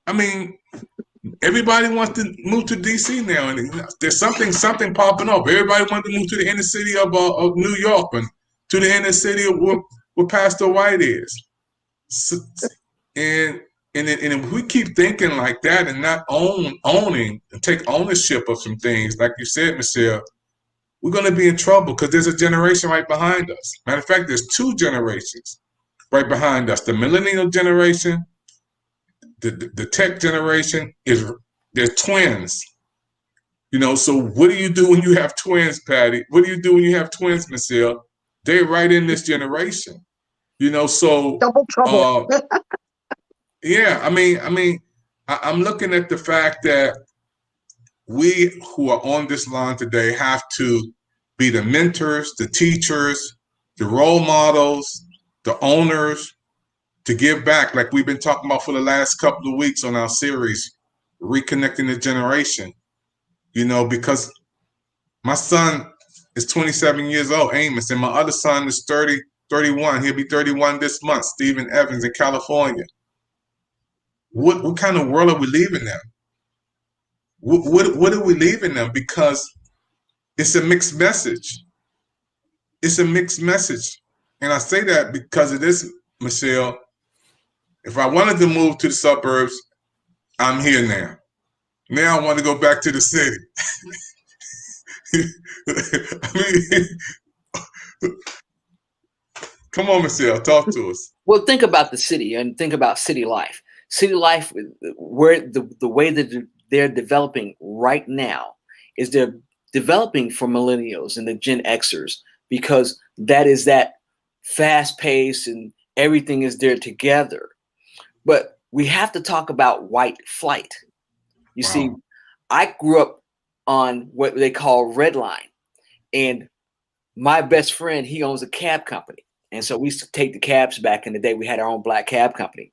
I mean, everybody wants to move to DC now, and there's something popping up. Everybody wants to move to the inner city of New York and to the inner city of where Pastor White is. So, and if we keep thinking like that and not owning and take ownership of some things, like you said, Michelle, we're going to be in trouble because there's a generation right behind us. Matter of fact, there's 2 generations right behind us. The millennial generation, the tech generation, they're twins. You know, so what do you do when you have twins, Patty? What do you do when you have twins, Michelle? They're right in this generation. You know, so Double trouble. yeah, I'm looking at the fact that we who are on this line today have to be the mentors, the teachers, the role models, the owners, to give back, like we've been talking about for the last couple of weeks on our series, Reconnecting the Generation. You know, because my son is 27 years old, Amos, and my other son is 31. He'll be 31 this month, Stephen Evans in California. What kind of world are we leaving them? What are we leaving them? Because it's a mixed message. It's a mixed message. And I say that because of this, Michelle. If I wanted to move to the suburbs, I'm here now. Now I want to go back to the city. Come on, Michelle, talk to us. Well, think about the city and think about city life. City life, where the way that they're developing right now is they're developing for millennials and the Gen Xers, because that is that fast pace and everything is there together. But we have to talk about white flight. You see, I grew up on what they call Red Line, and my best friend, he owns a cab company. And so we used to take the cabs back in the day. We had our own black cab company.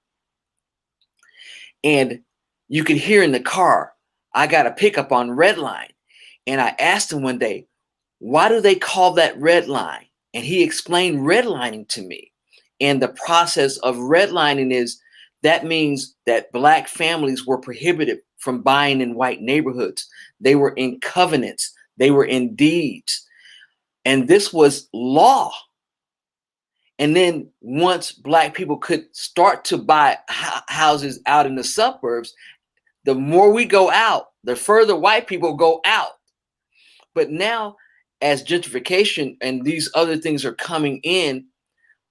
And you could hear in the car, I got a pickup on Red Line. And I asked him one day, why do they call that Red Line? And he explained redlining to me. And the process of redlining is that means that black families were prohibited from buying in white neighborhoods. They were in covenants. They were in deeds. And this was law. And then once black people could start to buy houses out in the suburbs, the more we go out, the further white people go out. But now, as gentrification and these other things are coming in,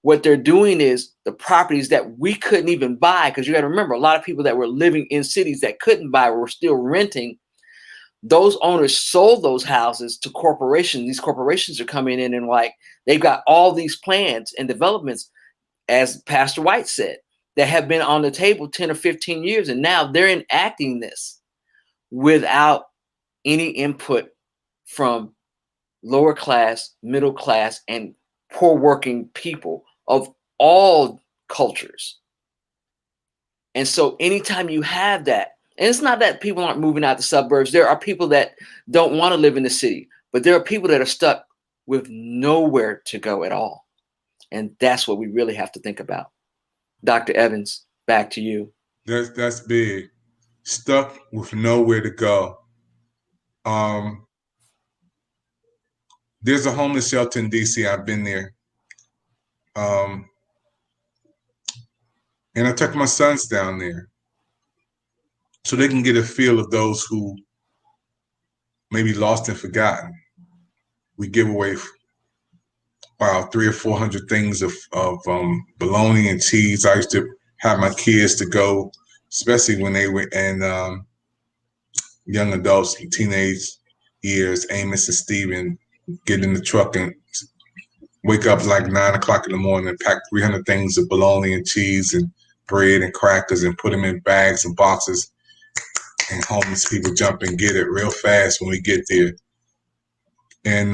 what they're doing is the properties that we couldn't even buy, because you got to remember, a lot of people that were living in cities that couldn't buy were still renting. Those owners sold those houses to corporations. These corporations are coming in and like, they've got all these plans and developments, as Pastor White said, that have been on the table 10 or 15 years. And now they're enacting this without any input from lower class, middle class, and poor working people of all cultures. And so anytime you have that, and it's not that people aren't moving out the suburbs. There are people that don't want to live in the city, but there are people that are stuck with nowhere to go at all. And that's what we really have to think about. Dr. Evans, back to you. That's big. Stuck with nowhere to go. There's a homeless shelter in DC. I've been there. And I took my sons down there so they can get a feel of those who may be lost and forgotten. We give away 300 or 400 things of bologna and cheese. I used to have my kids to go, especially when they were in young adults, teenage years, Amos and Stephen, get in the truck and wake up like 9 o'clock in the morning and pack 300 things of bologna and cheese and bread and crackers and put them in bags and boxes. And homeless people jump and get it real fast when we get there. And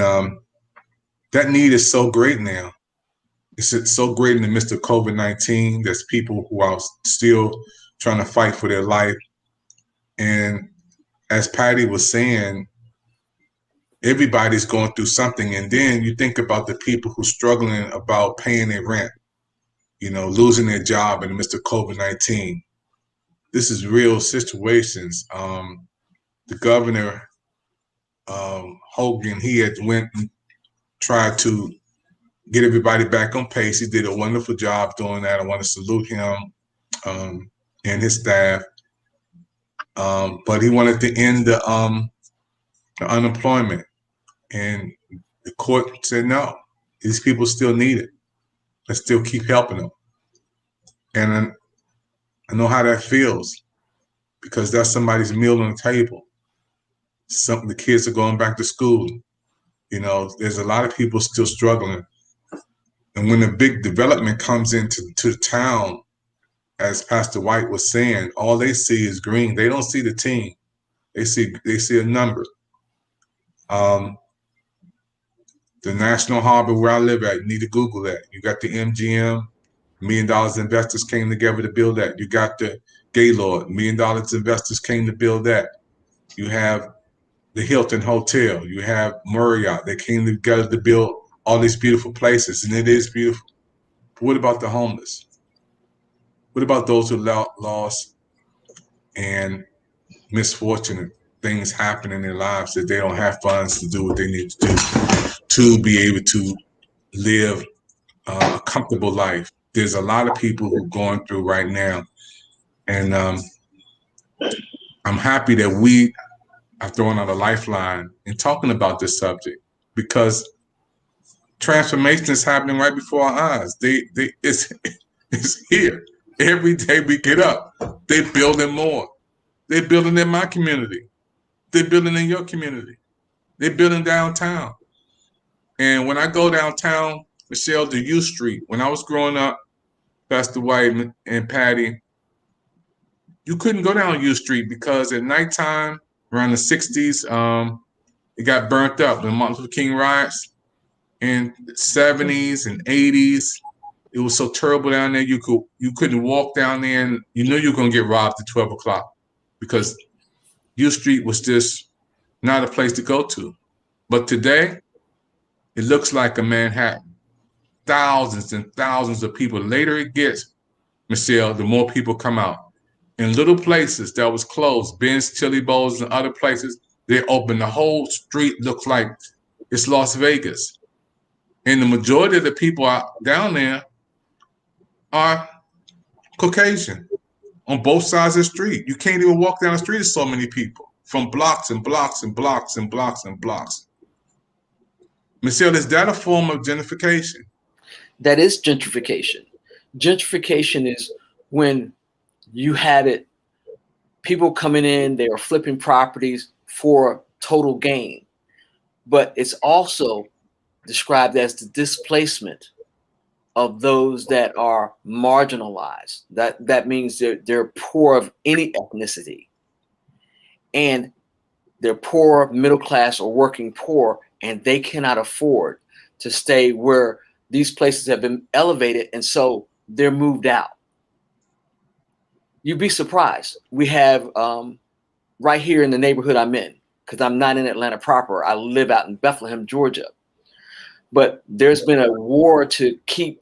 that need is so great now. It's so great in the midst of COVID-19. There's people who are still trying to fight for their life. And as Patty was saying, everybody's going through something. And then you think about the people who are struggling about paying their rent, you know, losing their job in the midst of COVID-19. This is real situations. The governor, Hogan, he had went and tried to get everybody back on pace. He did a wonderful job doing that. I want to salute him and his staff. But he wanted to end the unemployment. And the court said, no, these people still need it. Let's still keep helping them. And I know how that feels, because that's somebody's meal on the table. The kids are going back to school. You know, there's a lot of people still struggling. And when a big development comes into the town, as Pastor White was saying, all they see is green. They don't see the team. They see a number. The National Harbor where I live at, you need to Google that. You got the MGM, $1 million investors came together to build that. You got the Gaylord, $1 million investors came to build that. You have the Hilton Hotel. You have Marriott. They came together to build all these beautiful places, and it is beautiful. But what about the homeless? What about those who lost and misfortunate things happen in their lives that they don't have funds to do what they need to do to be able to live a comfortable life? There's a lot of people who are going through right now. And I'm happy that we are throwing out a lifeline and talking about this subject, because transformation is happening right before our eyes. It's here. Every day we get up, they're building more. They're building in my community. They're building in your community. They're building downtown. And when I go downtown, Michelle, to U Street, when I was growing up, Pastor White and Patty, you couldn't go down U Street because at nighttime, around the 60s, it got burnt up. The Martin Luther King riots in the 70s and 80s. It was so terrible down there. You couldn't walk down there, and you knew you were going to get robbed at 12 o'clock because U Street was just not a place to go to. But today, it looks like a Manhattan. Thousands and thousands of people. The later it gets, Michelle, the more people come out. In little places that was closed, Ben's Chili Bowls and other places, they open. The whole street looks like it's Las Vegas. And the majority of the people out down there are Caucasian on both sides of the street. You can't even walk down the street. There's so many people from blocks and blocks and blocks and blocks and blocks. Michelle, is that a form of gentrification? That is gentrification. Gentrification is when you have it, people coming in, they are flipping properties for total gain. But it's also described as the displacement of those that are marginalized. That means they're poor of any ethnicity. And they're poor, middle class, or working poor, and they cannot afford to stay where these places have been elevated, and so they're moved out. You'd be surprised. We have right here in the neighborhood I'm in, because I'm not in Atlanta proper. I live out in Bethlehem, Georgia. But there's been a war to keep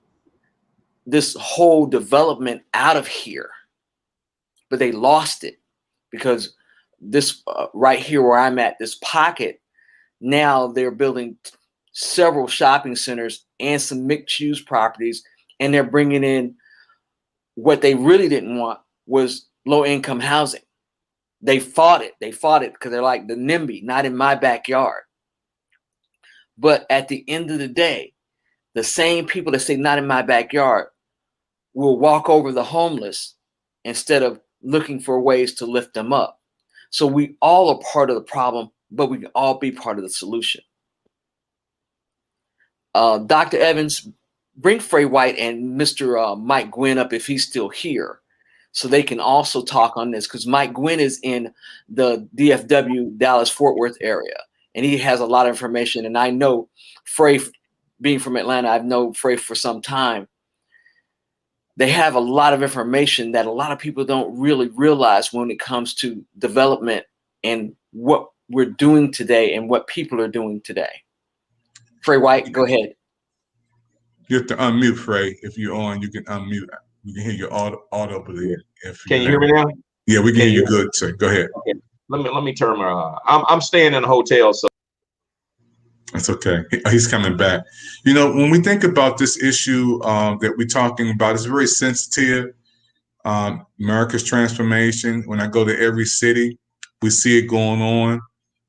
this whole development out of here. But they lost it because this right here where I'm at, this pocket, now they're building several shopping centers and some mixed-use properties, and they're bringing in what they really didn't want was low-income housing. They fought it because they're like the NIMBY, not in my backyard. But at the end of the day, the same people that say not in my backyard will walk over the homeless instead of looking for ways to lift them up. So we all are part of the problem, but we can all be part of the solution. Dr. Evans, bring Frey White and Mr. Mike Gwynn up if he's still here, so they can also talk on this, because Mike Gwynn is in the DFW, Dallas-Fort Worth area, and he has a lot of information. And I know Frey, being from Atlanta, I've known Frey for some time. They have a lot of information that a lot of people don't really realize when it comes to development and what we're doing today and what people are doing today. Frey White, go ahead. You have to unmute, Frey. If you're on, you can unmute. We can hear your audibly. Can you hear me now? Yeah, we can hear you good, sir. Go ahead. Okay. Let me turn my. I'm staying in a hotel, so that's okay. He's coming back. You know, when we think about this issue that we're talking about, it's very sensitive. America's transformation. When I go to every city, we see it going on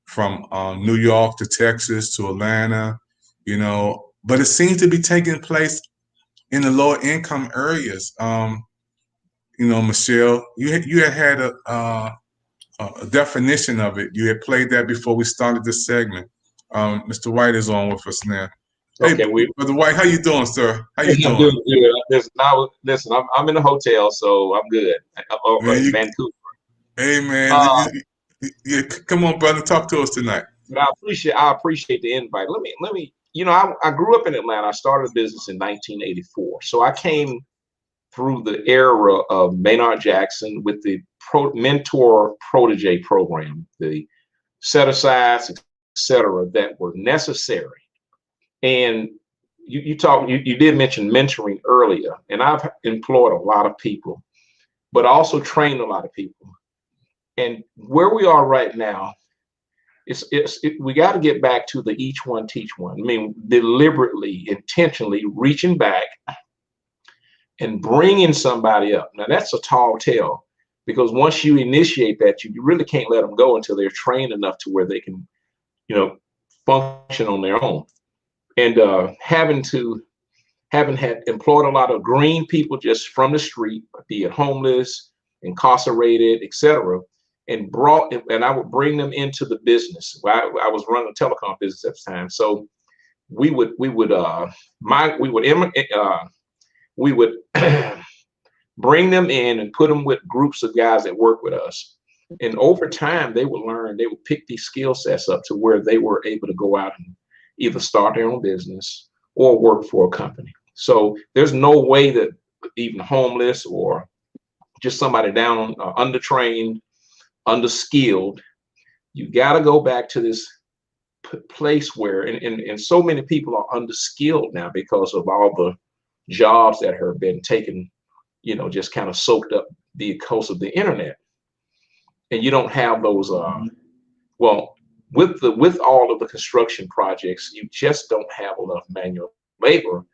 from New York to Texas to Atlanta. You know, but it seems to be taking place in the lower income areas. You know, Michelle, you had a definition of it. You had played that before we started this segment. Mr. White is on with us now. Okay, hey, Mr. White, how you doing, sir? How you doing? Good. Listen, I'm in a hotel, so I'm good. Vancouver. Hey, man, come on, brother, talk to us tonight. I appreciate the invite. Let me. You know, I grew up in Atlanta. I started a business in 1984, so I came through the era of Maynard Jackson with the mentor protege program, the set asides, etc., that were necessary. And you did mention mentoring earlier, and I've employed a lot of people, but also trained a lot of people. And where we are right now, we got to get back to the each one teach one. I mean, deliberately, intentionally reaching back and bringing somebody up. Now that's a tall tale, because once you initiate that, you really can't let them go until they're trained enough to where they can, you know, function on their own. And having had employed a lot of green people just from the street, be it homeless, incarcerated, etc., and I would bring them into the business. I was running a telecom business at the time, so we would bring them in and put them with groups of guys that work with us. And over time, they would learn, they would pick these skill sets up to where they were able to go out and either start their own business or work for a company. So there's no way that even homeless or just somebody down, undertrained, underskilled, you got to go back to this place where, and so many people are underskilled now because of all the jobs that have been taken, you know, just kind of soaked up because of the internet. And you don't have those, well, with all of the construction projects, you just don't have enough manual labor,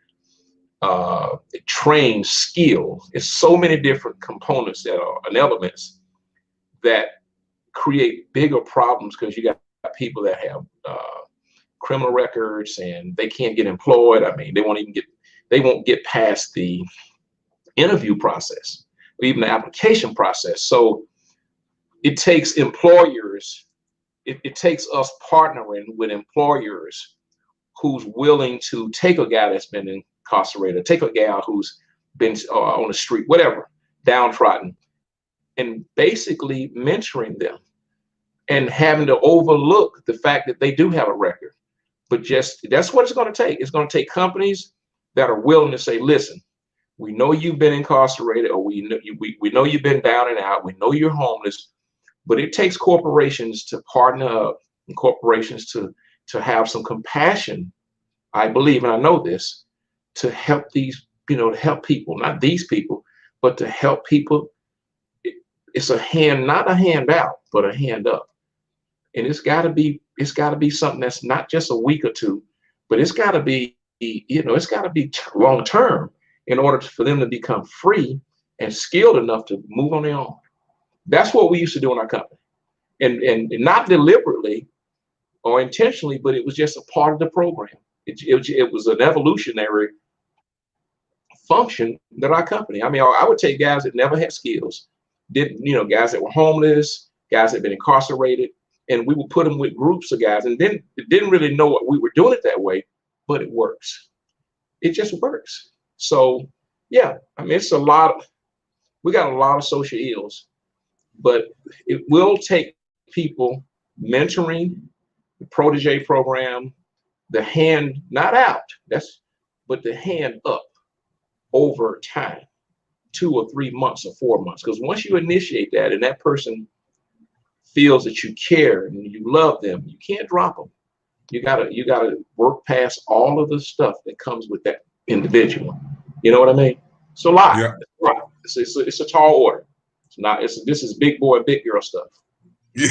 trained skills. It's so many different components that are and elements that create bigger problems, because you got people that have criminal records and they can't get employed. I mean, they won't get past the interview process or even the application process. So it takes employers, it takes us partnering with employers who's willing to take a guy that's been incarcerated, take a gal who's been on the street, whatever, downtrodden, and basically mentoring them and having to overlook the fact that they do have a record. But just, that's what it's going to take. It's going to take companies that are willing to say, listen, we know you've been incarcerated, or we know you've been down and out, we know you're homeless, but it takes corporations to partner up and corporations to have some compassion, I believe, and I know this, to help these, you know, to help people, not these people, but to help people. It's a hand, not a handout, but a hand up. And it's got to be something that's not just a week or two, but it's got to be, you know, it's got to be long term in order for them to become free and skilled enough to move on their own. That's what we used to do in our company, and not deliberately or intentionally, but it was just a part of the program. It was an evolutionary function that our company. I mean, I would take guys that never had skills, guys that were homeless, guys that had been incarcerated, and we would put them with groups of guys, and then didn't really know what we were doing it that way, but it works. It just works. So yeah, I mean, it's a lot. We got a lot of social ills, but it will take people mentoring, the protege program, the hand not out, but the hand up over time, 2 or 3 months or 4 months. Because once you initiate that and that person feels that you care and you love them, you can't drop them. You gotta work past all of the stuff that comes with that individual. You know what I mean? It's a lot. Yeah. It's a tall order. This is big boy, big girl stuff. Yeah,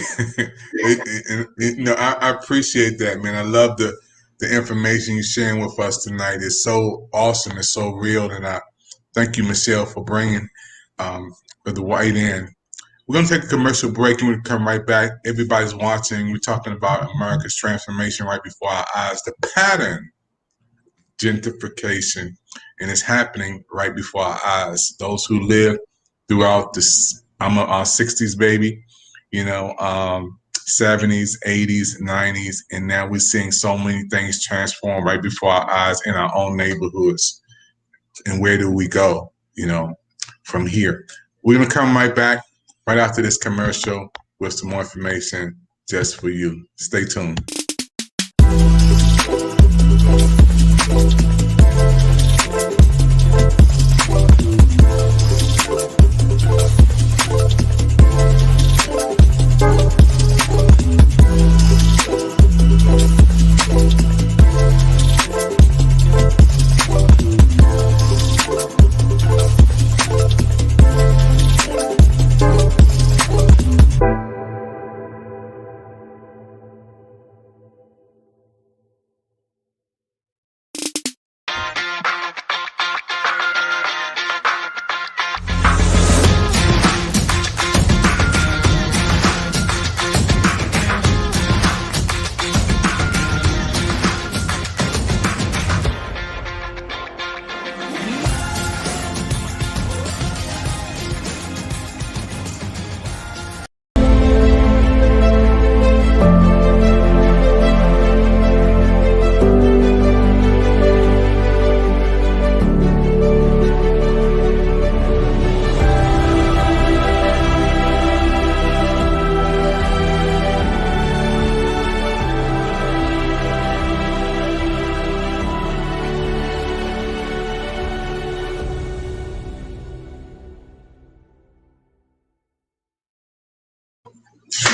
I appreciate that, man. I love the information you're sharing with us tonight. It's so awesome. It's so real, and I thank you, Michelle, for bringing the white in. We're going to take a commercial break, and we'll come right back. Everybody's watching. We're talking about America's transformation right before our eyes, the pattern gentrification, and it's happening right before our eyes. Those who live throughout this, I'm a 60s baby, 70s, 80s, 90s, and now we're seeing so many things transform right before our eyes in our own neighborhoods. And where do we go, from here? We're going to come right back right after this commercial with some more information just for you. Stay tuned.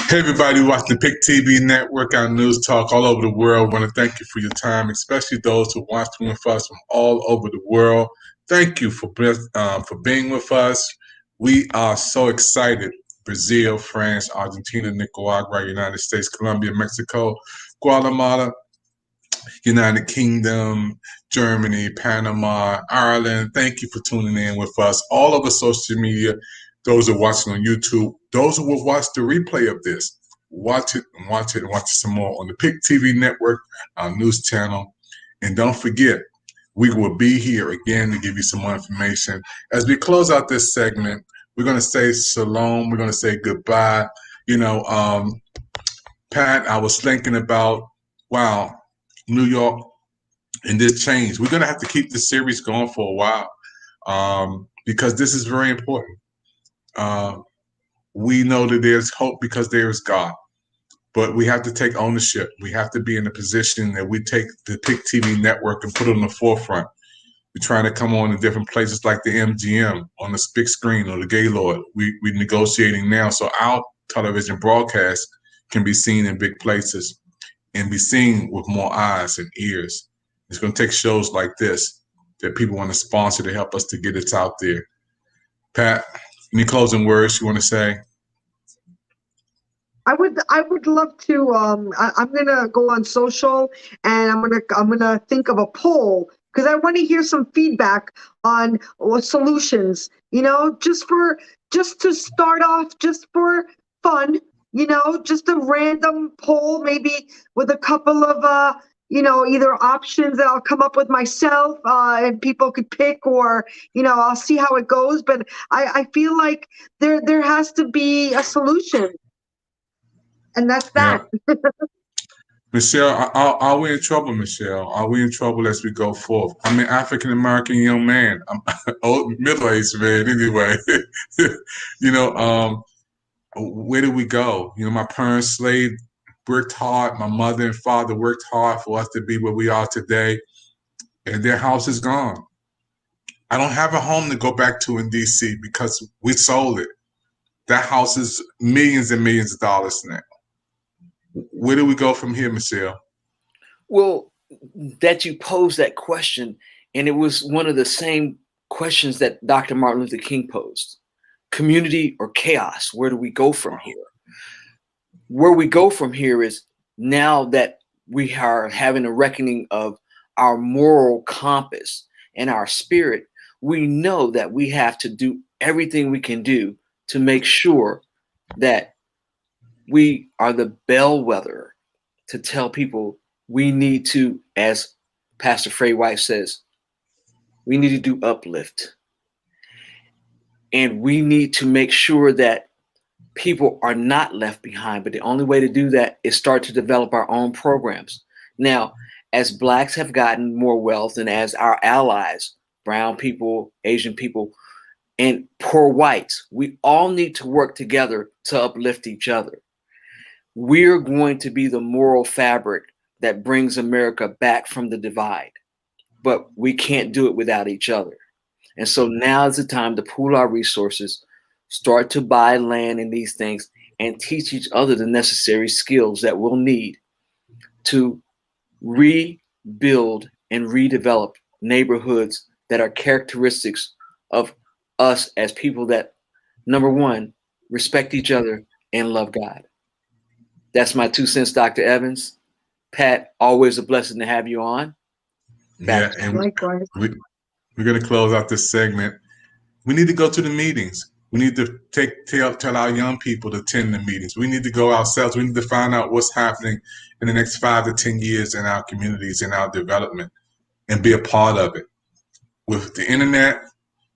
Hey everybody watching the PIC TV network, our news talk all over the world. I want to thank you for your time, especially those who watch with us from all over the world. Thank you for being with us. We are so excited. Brazil, France, Argentina, Nicaragua, United States, Colombia, Mexico, Guatemala, United Kingdom, Germany, Panama, Ireland. Thank you for tuning in with us all over social media. Those who are watching on YouTube, those who will watch the replay of this, watch it and watch it and watch it some more on the PIC TV network, our news channel. And don't forget, we will be here again to give you some more information. As we close out this segment, we're going to say shalom. We're going to say goodbye. Pat, I was thinking about, wow, New York and this change. We're going to have to keep this series going for a while because this is very important. We know that there's hope because there is God, but we have to take ownership. We have to be in a position that we take the PIC TV network and put it on the forefront. We're trying to come on in different places like the MGM, on the big screen, or the Gaylord. We're negotiating now, so our television broadcast can be seen in big places and be seen with more eyes and ears. It's going to take shows like this that people want to sponsor to help us to get it out there. Pat, any closing words you want to say? I would love to. I'm gonna go on social and I'm gonna think of a poll because I want to hear some feedback on solutions. Just to start off, just for fun. Just a random poll, maybe with a couple of either options that I'll come up with myself and people could pick, or I'll see how it goes. But I feel like there has to be a solution, and that's that. Yeah. Michelle, are we in trouble, Michelle? Are we in trouble as we go forth? I'm an African-American young man. I'm old, middle-aged man anyway. Where do we go? My parents slaved, worked hard. My mother and father worked hard for us to be where we are today, and their house is gone. I don't have a home to go back to in D.C. because we sold it. That house is millions and millions of dollars now. Where do we go from here, Michelle? Well, that you posed that question, and it was one of the same questions that Dr. Martin Luther King posed. Community or chaos? Where do we go from here? Where we go from here is now that we are having a reckoning of our moral compass and our spirit, we know that we have to do everything we can do to make sure that we are the bellwether to tell people we need to, as Pastor Frey White says, we need to do uplift. And we need to make sure that people are not left behind. But the only way to do that is start to develop our own programs. Now, as Blacks have gotten more wealth and as our allies, brown people, Asian people, and poor whites, we all need to work together to uplift each other. We're going to be the moral fabric that brings America back from the divide, but we can't do it without each other. And so now is the time to pool our resources, start to buy land and these things, and teach each other the necessary skills that we'll need to rebuild and redevelop neighborhoods that are characteristics of us as people that, number one, respect each other and love God. That's my 2 cents, Dr. Evans. Pat, always a blessing to have you on. Yeah, and we're going to close out this segment. We need to go to the meetings. We need to tell our young people to attend the meetings. We need to go ourselves. We need to find out what's happening in the next 5 to 10 years in our communities, in our development, and be a part of it. With the internet,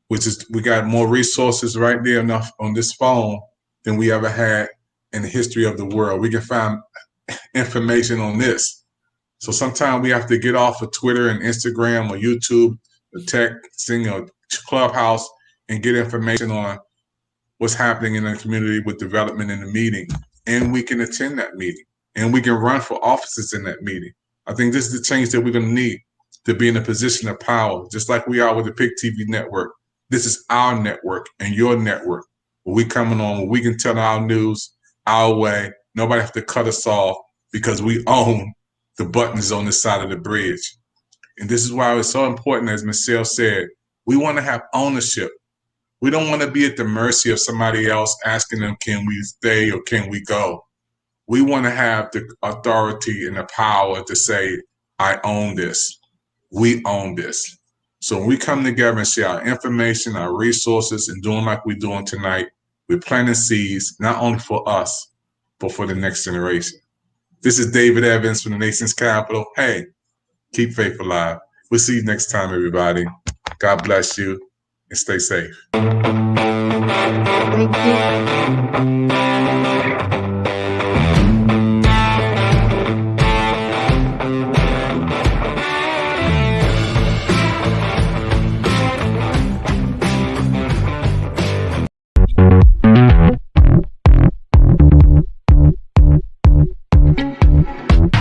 we got more resources right there enough on this phone than we ever had in the history of the world. We can find information on this. So sometimes we have to get off of Twitter and Instagram or YouTube, or texting or Clubhouse, and get information on what's happening in the community with development in the meeting. And we can attend that meeting, and we can run for offices in that meeting. I think this is the change that we're going to need to be in a position of power, just like we are with the PIC TV network. This is our network and your network. Where we coming on, where we can tell our news our way. Nobody have to cut us off because we own the buttons on this side of the bridge. And this is why it's so important, as Michelle said, we want to have ownership. We don't want to be at the mercy of somebody else asking them, can we stay or can we go? We want to have the authority and the power to say, I own this. We own this. So when we come together and share our information, our resources, and doing like we're doing tonight, we're planting seeds, not only for us, but for the next generation. This is David Evans from the nation's capital. Hey, keep faith alive. We'll see you next time, everybody. God bless you and stay safe. Thank you.